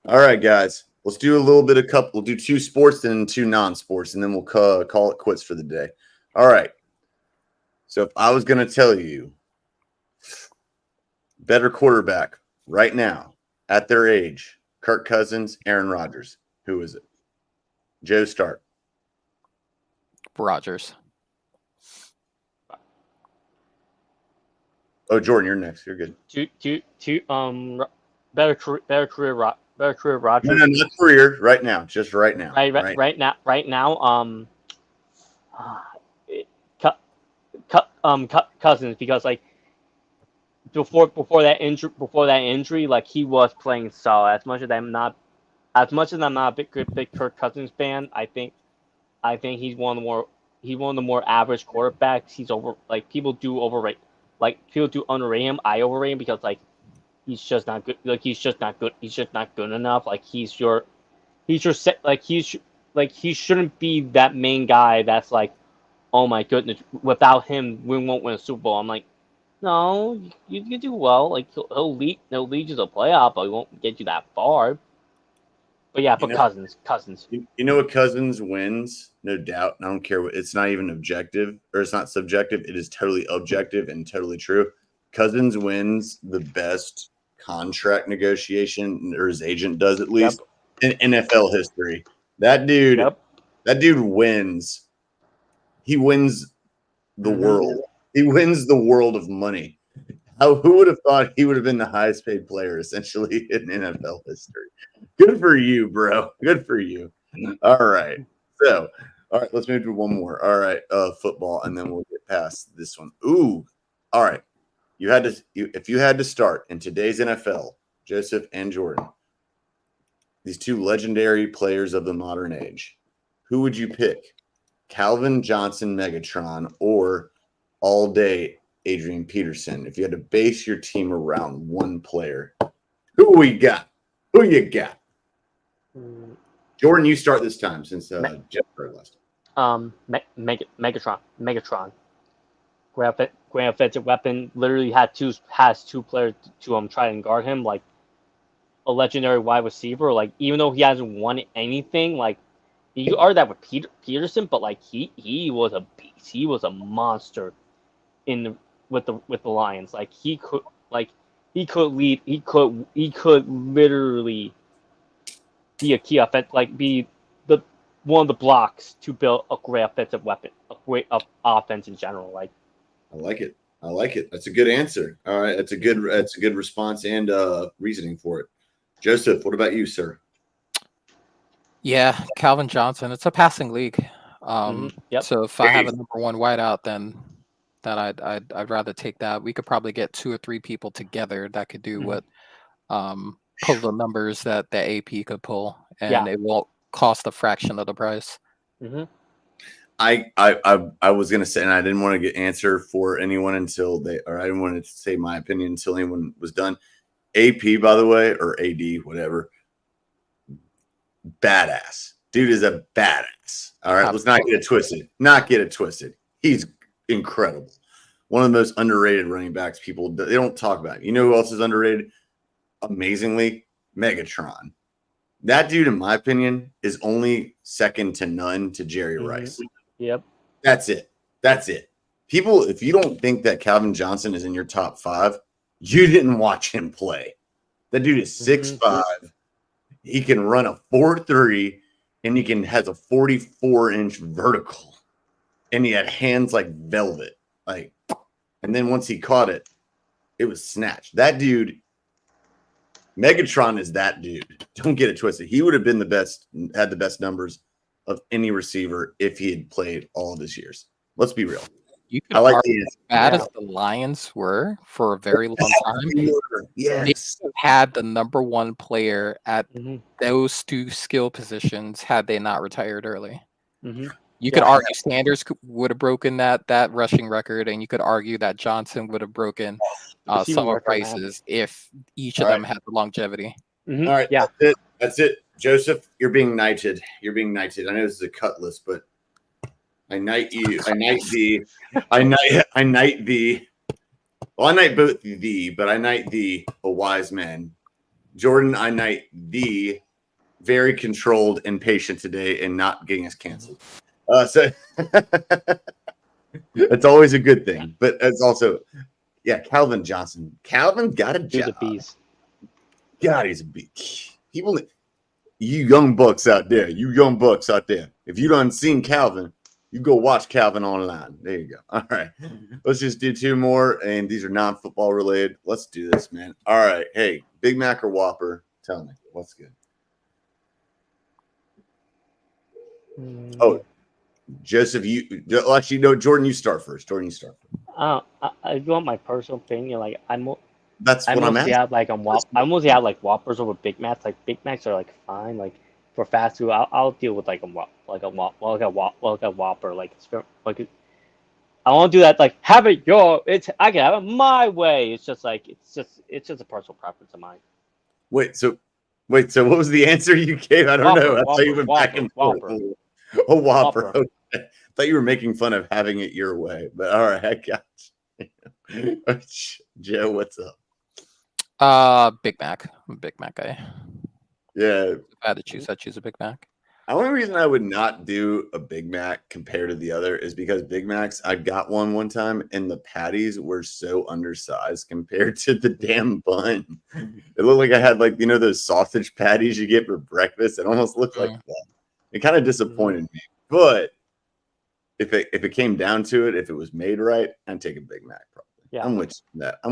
All right, guys. Let's do a little bit of We'll do 2 sports and 2 non-sports, and then we'll call it quits for the day. All right. So if I was going to tell you better quarterback right now at their age, Kirk Cousins, Aaron Rodgers, who is it? Joe, start. Rodgers. Oh, Jordan, you're next. You're good. Better career Rodgers. No, not career. Right now, just right now. Right now. Cousins, because like before that injury, like he was playing solid. As much as I'm not a big Kirk Cousins fan, I think he's one of the more average quarterbacks. He's people do underrate him. I overrate him because like he's just not good. Like he's just not good enough. Like he shouldn't be that main guy that's like, oh my goodness, without him we won't win a Super Bowl. I'm like, no, you do well. Like he'll lead you to the playoff, but he won't get you that far. But yeah, Cousins. You know what Cousins wins? No doubt. I don't care what. It's not even objective, or it's not subjective. It is totally objective and totally true. Cousins wins the best contract negotiation, or his agent does at least, in NFL history. That dude wins. He wins the world. He wins the world of money. Who would have thought he would have been the highest paid player essentially in NFL history? Good for you, bro. Good for you. All right. So, all right, let's move to one more. All right, football, and then we'll get past this one. Ooh. All right. If you had to start in today's NFL, Joseph and Jordan, these 2 legendary players of the modern age, who would you pick? Calvin Johnson, Megatron, or all day Adrian Peterson? If you had to base your team around one player, who we got? Who you got? Jordan, you start this time since Jeff started last time. Megatron. Great offensive weapon. Literally has two players to try and guard him. Like a legendary wide receiver. Like even though he hasn't won anything, like you could argue that with Peterson, but like he was a beast. He was a monster with the Lions. Like he could lead. He could literally be a key offense. Like be one of the blocks to build a great offensive weapon, a great offense in general. Like. I like it. That's a good answer. All right. That's a good response and reasoning for it. Joseph, what about you, sir? Yeah, Calvin Johnson. It's a passing league. Yep. So if I have a number 1 wideout, then I'd rather take that. We could probably get 2 or 3 people together that could do what pull the numbers that the AP could pull, and it won't cost a fraction of the price. Mm-hmm. I was gonna say, and I didn't want to get answer for anyone I didn't want to say my opinion until anyone was done. AP, by the way, or AD, whatever. Badass. Dude is a badass. All right, let's not get it twisted. He's incredible. One of the most underrated running backs they don't talk about. You know who else is underrated? amazingly, Megatron. That dude, in my opinion, is only second to none to Jerry Rice. Yep. That's it. That's it. People, if you don't think that Calvin Johnson is in your top 5, you didn't watch him play. That dude is 6'5". He can run a 4.3, and he has a 44-inch vertical. And he had hands like velvet. And then once he caught it, it was snatched. That dude, Megatron is that dude. Don't get it twisted. He would have been had the best numbers of any receiver if he had played all of his years. Let's be real. You could I like argue the as bad as the Lions were for a very long time. Yes. They had the number 1 player at those 2 skill positions had they not retired early. You could argue Sanders would have broken that rushing record, and you could argue that Johnson would have broken some of Rice's if each of them had the longevity. All right. Yeah. That's it. Joseph, you're being knighted. You're being knighted. I know this is a cut list, but I knight you. I knight thee. I knight thee. Well, I knight both thee, but I knight thee, a wise man. Jordan, I knight thee, very controlled and patient today and not getting us canceled. So it's always a good thing, but it's also, Calvin Johnson. Calvin got a job. God, he's a beast. People, you young bucks out there, if you done seen Calvin, you go watch Calvin online. There you go. All right. Let's just do 2 more, and these are non-football related. Let's do this, man. All right. Hey, Big Mac or Whopper? Tell me. What's good? Oh, Joseph, Jordan, you start first. I you want my personal opinion? Like I mostly have like Whoppers over Big Macs. Like Big Macs are like fine. Like for fast food, I'll deal with like a Whopper. Like I won't do that. Like have it I can have it my way. It's just a personal preference of mine. Wait, so what was the answer you gave? I don't know. I thought you went back and forth. A Whopper. Okay. I thought you were making fun of having it your way, but all right, I got you. Joe, what's up? Big Mac. I'm a Big Mac guy. Yeah. If I had to choose, I'd choose a Big Mac. The only reason I would not do a Big Mac compared to the other is because Big Macs, I got one time, and the patties were so undersized compared to the damn bun. It looked like I had those sausage patties you get for breakfast. It almost looked like that. It kind of disappointed me. But if it came down to it, if it was made right, I'd take a Big Mac probably. Yeah. I'm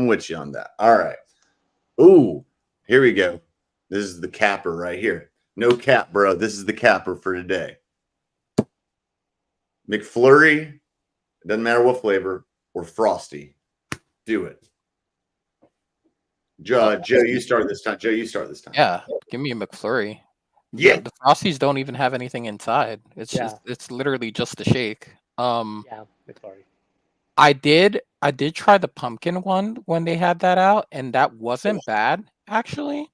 with you on that. All right. Ooh, here we go. This is the capper right here. No cap, bro. This is the capper for today. McFlurry, it doesn't matter what flavor, or Frosty. Do it. Joe, you start this time. Yeah, give me a McFlurry. Yeah. The Frosties don't even have anything inside. It's literally just the shake. McFlurry. I did try the pumpkin one when they had that out, and that wasn't bad actually.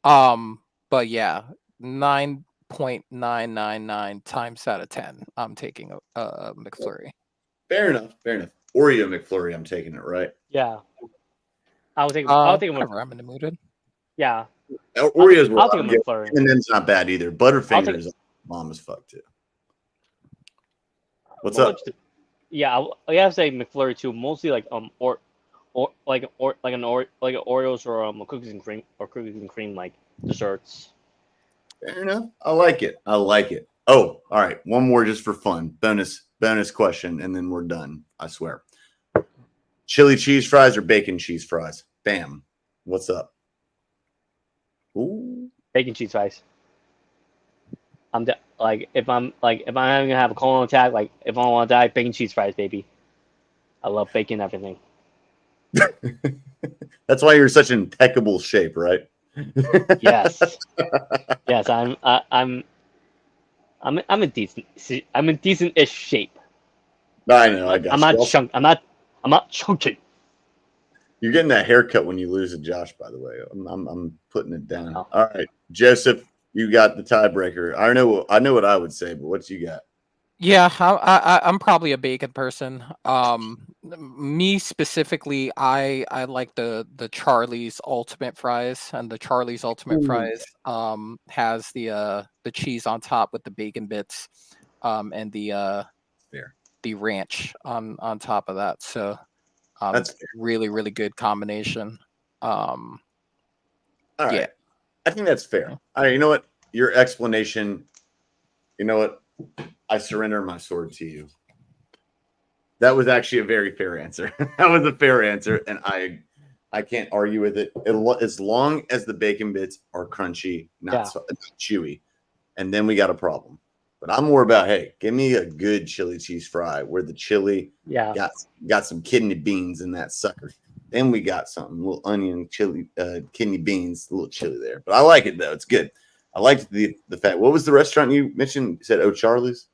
But yeah, 9.999 times out of 10, I'm taking a McFlurry. Fair enough. Oreo McFlurry, I'm taking it, right? Yeah. I'll take whatever, I'm in the mood. Yeah. Oreo's I'll take a McFlurry. And them's not bad either. Butterfingers is mom as fuck too. What's up? Yeah, I have to say McFlurry too. Mostly like Oreos or cookies and cream like desserts. Fair enough. I like it. Oh, all right. One more just for fun. Bonus question, and then we're done. I swear. Chili cheese fries or bacon cheese fries? Bam. What's up? Ooh. Bacon cheese fries. If I'm having to have a colon attack, like if I want to die, bacon cheese fries, baby. I love bacon everything. That's why you're such impeccable shape, right? Yes. Yes, I'm in decent-ish shape. I know. I got I'm not chunky. You're getting that haircut when you lose to Josh, by the way. I'm putting it down. Oh. All right, Joseph, you got the tiebreaker. I know what I would say, but what you got? Yeah, I'm probably a bacon person. Me specifically, I like the Charlie's Ultimate Fries, and the Charlie's Ultimate Ooh. Fries has the cheese on top with the bacon bits, and Fair. the ranch on top of that. So That's fair. really really good combination. Um, All yeah. right. I think that's fair. All right. You know what? Your explanation. You know what? I surrender my sword to you. That was actually a very fair answer. That was a fair answer, and I can't argue with it. As long as the bacon bits are crunchy, not chewy, and then we got a problem. But I'm more about, hey, give me a good chili cheese fry where the chili got some kidney beans in that sucker. Then we got something, little onion, chili, kidney beans, a little chili there. But I like it though; it's good. I liked the fact. What was the restaurant you mentioned? You said Charlie's.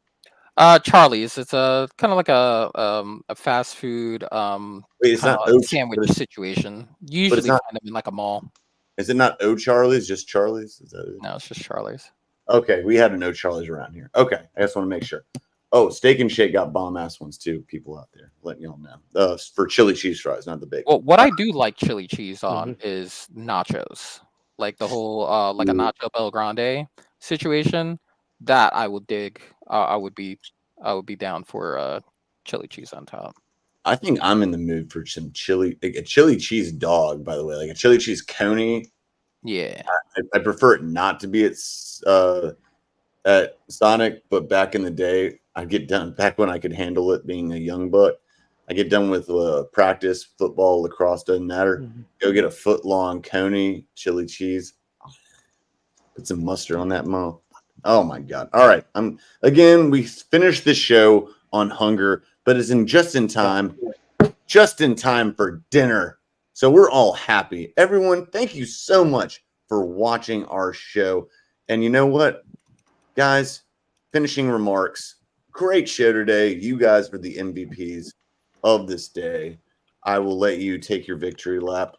Charlie's. It's a kind of like a fast food Wait, it's kind not of sandwich situation. but it's Usually not. find them in like a mall. Is it not Charlie's? Just Charlie's? Is that it? No, it's just Charlie's. Okay, we had a Charlie's around here. Okay, I just want to make sure. Oh, Steak and Shake got bomb ass ones too. People out there, letting y'all know. For chili cheese fries, not the bacon. Well, what I do like chili cheese on is nachos, like the whole like a nacho Bel Grande situation. That I would dig. I would be down for chili cheese on top. I think I'm in the mood for some chili, like a chili cheese dog. By the way, like a chili cheese coney. Yeah, I prefer it not to be at Sonic, but back in the day, I get done back when I could handle it being a young buck. I get done with practice, football, lacrosse, doesn't matter. Go get a foot long coney, chili cheese. Put some mustard on that mo. Oh my god! All right, we finished this show on hunger, but it's just in time for dinner. So we're all happy. Everyone, thank you so much for watching our show. And you know what, guys? Finishing remarks. Great show today. You guys are the MVPs of this day. I will let you take your victory lap.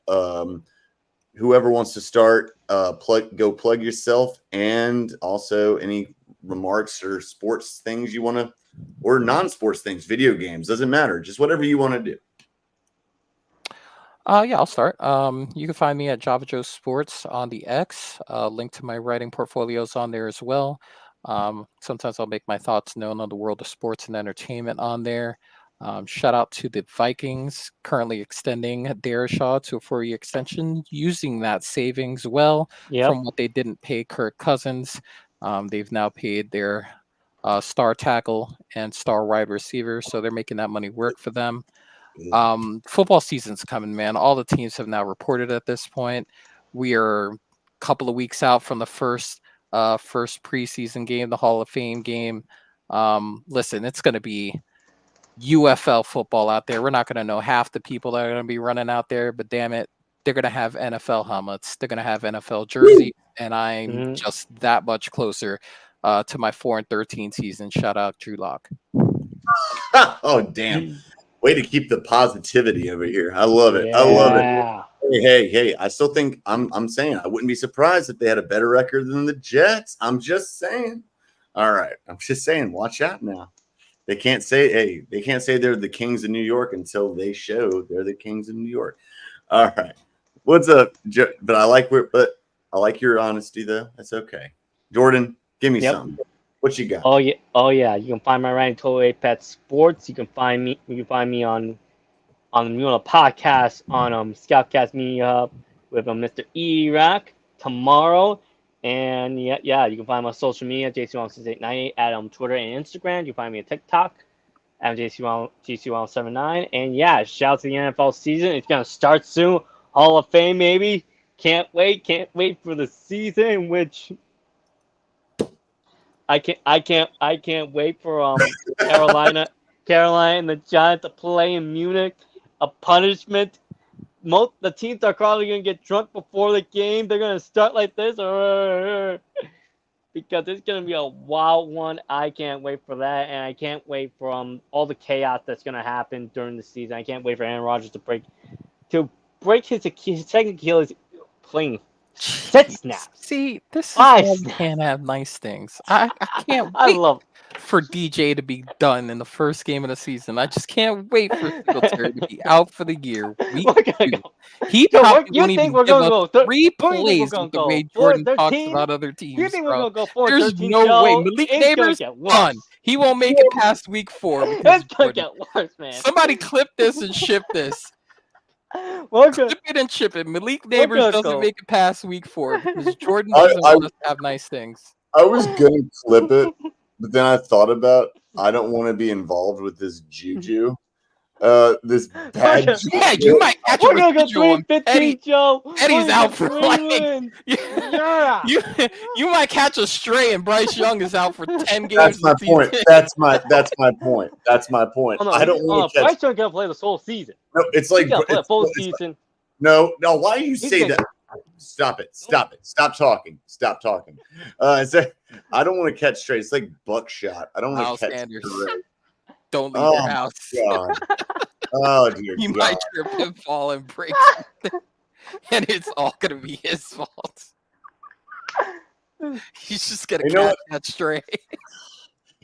Whoever wants to start, go plug yourself, and also any remarks or sports things you want to, or non-sports things, video games, doesn't matter. Just whatever you want to do. Yeah, I'll start. You can find me at Java Joe Sports on the X. Link to my writing portfolios on there as well. Sometimes I'll make my thoughts known on the world of sports and entertainment on there. Shout out to the Vikings, currently extending Darashaw to a 4-year extension, using that savings well from what they didn't pay Kirk Cousins. They've now paid their star tackle and star wide receiver, so they're making that money work for them. Football season's coming, man. All the teams have now reported at this point. We are a couple of weeks out from the first preseason game, the Hall of Fame game. Listen, it's going to be UFL football out there. We're not going to know half the people that are going to be running out there, but damn it, they're going to have NFL helmets. They're going to have NFL jerseys, and I'm just that much closer to my 4-13 season. Shout out Drew Lock. Oh, damn. Way to keep the positivity over here. I love it. I love it. Hey. I still think I'm saying I wouldn't be surprised if they had a better record than the Jets. I'm just saying. All right. I'm just saying, watch out now. They can't say they're the Kings of New York until they show they're the Kings of New York. All right. What's up? But I like your honesty though. That's okay. Jordan, give me something. What you got? Oh yeah. You can find my writing Total Pet Sports. You can find me on the podcast on ScOutCast Media Hub with Mr. E-Rock tomorrow. And you can find my social media, JC16898 at Twitter and Instagram. You can find me at TikTok at JC179. And shout out to the NFL season. It's gonna start soon. Hall of Fame, maybe. Can't wait for the season, which I can't wait for Carolina and the Giants to play in Munich. A punishment. The teams are probably gonna get drunk before the game. They're gonna start like this, because it's gonna be a wild one. I can't wait for that, and I can't wait for all the chaos that's gonna happen during the season. I can't wait for Aaron Rodgers to break his second Achilles playing 6 snaps. See, this is 5 why we snaps. can't have nice things. I can't I wait love. for DJ to be done in the first game of the season. I just can't wait for Singletary to be out for the year. Week We're gonna 2. go. He So probably you won't think even we're give gonna up go? 3 Where do you think we're plays gonna with the go? way Jordan talks 4-13? about other You teams, think we're bro. gonna go 4-13? There's no way. Joe? Malik It's gonna Neighbors, get worse. done. He won't make it past week 4 because It's of gonna Jordan. get worse, man. Somebody clip this and ship this. We're gonna, Clip it and ship it. Malik We're Neighbors gonna doesn't go. make it past week 4 because Jordan I- doesn't I- want us to have nice things. I was gonna clip it, but then I thought about I don't want to be involved with this juju. This bad gonna- juju. Yeah, you might catch a we're gonna go residual on 3-15, Petty. Joe. Petty's We're gonna out get for 3 like wins. you, Yeah. you might catch a stray and Bryce Young is out for 10 games. That's my this season. point. That's my point. That's my point. Oh no, I don't want to catch. Bryce Young gonna play this whole season. No, it's He's like gonna play a it's- full it's like- season. no. Why do you He's say gonna- that? Stop it. Stop it. Stop talking. Stop talking. I said I don't want to catch straight. It's like buckshot. I don't want Miles to catch Sanders. straight. Don't leave Oh your my house. God. Oh dear You God. might trip and fall and break something, and it's all gonna be his fault. He's just gonna You know catch that stray.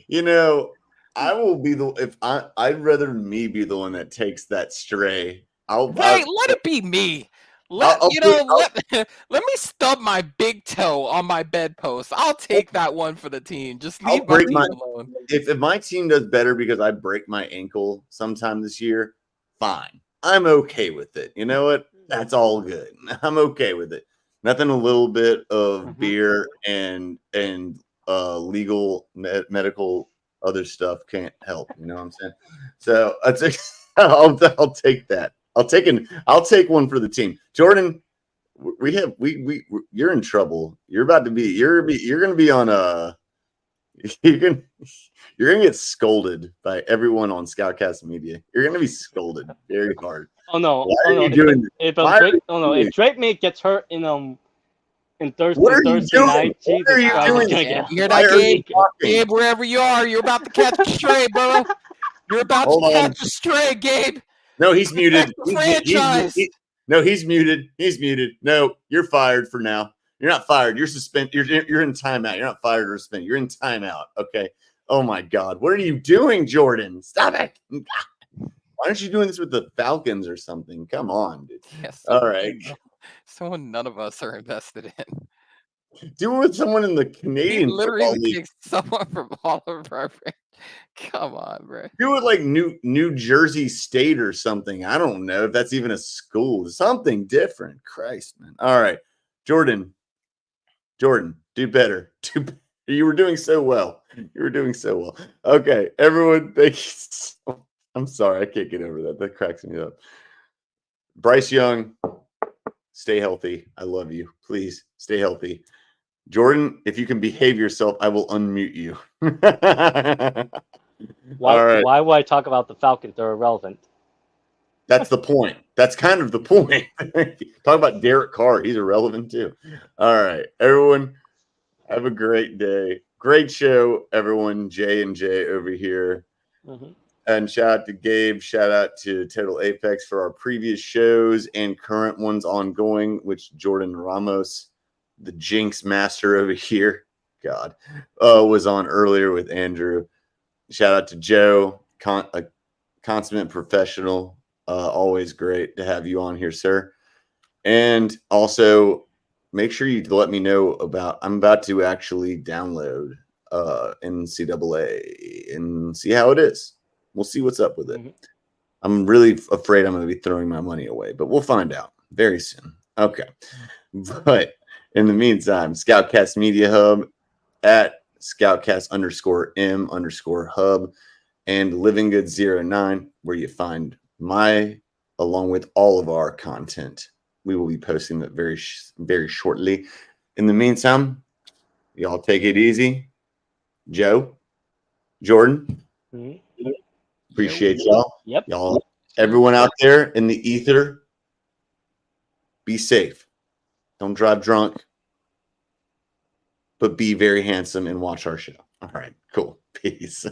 You know, I will be the if I'd rather me be the one that takes that stray. Hey, let it be me. Let let me stub my big toe on my bedpost. I'll take that one for the team. Just I'll leave my break team my- alone. if my team does better because I break my ankle sometime this year, fine. I'm okay with it. You know what? That's all good. I'm okay with it. Nothing a little bit of Mhm. beer and legal medical other stuff can't help. You know what I'm saying? So I'll take that. I'll take one for the team. Jordan, you're in trouble. You're about to be you're gonna be on a you're gonna get scolded by everyone on ScOutCast Media. You're gonna be scolded very hard. Oh no! Why Oh are no! you doing this? If Why are Drake, you oh no! doing If Drake May gets hurt in Thursday, What are you Thursday doing? night, What Jesus are you Christ, doing? it's gonna Yeah, get you hear Why that, are you Gabe? talking? Gabe, wherever you are, you're about to catch a stray, bro. You're about Hold to on. catch a stray, Gabe. No, he's muted. Protect the franchise. He's muted. He's muted. No, you're fired for now. You're not fired. You're suspended. You're in timeout. You're not fired or suspended. You're in timeout. Okay. Oh my God. What are you doing, Jordan? Stop it. Why aren't you doing this with the Falcons or something? Come on, dude. Yes. All right. Someone none of us are invested in. Do it with someone in the He Canadian literally Football League. takes someone from all of our friends. Come on, bro. Do it like New Jersey State or something. I don't know if that's even a school. Something different. Christ, man. All right. Jordan, do better. You were doing so well. You were doing so well. Okay, everyone, thank you. I'm sorry. I can't get over that. That cracks me up. Bryce Young, stay healthy. I love you. Please stay healthy. Jordan, if you can behave yourself, I will unmute you. Why? All right. Why would I talk about the Falcons? They're irrelevant. That's the point. That's kind of the point. Talk about Derek Carr. He's irrelevant too. All right, everyone, have a great day. Great show, everyone. J and J over here. Mhm. And shout out to Gabe. Shout out to Total Apex for our previous shows and current ones ongoing, which Jordan Ramos, the Jinx master over here, God, was on earlier with Andrew. Shout out to Joe, a consummate professional. Always great to have you on here, sir. And also, make sure you let me know about. I'm about to actually download NCAA and see how it is. We'll see what's up with it. Mhm. I'm really afraid I'm going to be throwing my money away, but we'll find out very soon. Okay. But in the meantime, ScOutCast Media Hub at ScOutCast_M_hub and Living Good 09, where you find along with all of our content. We will be posting that very shortly. In the meantime, y'all take it easy. Joe, Jordan, Mhm. appreciate y'all. Yep. Y'all, everyone out there in the ether, be safe. Don't drive drunk, but be very handsome and watch our show. All right, cool. Peace.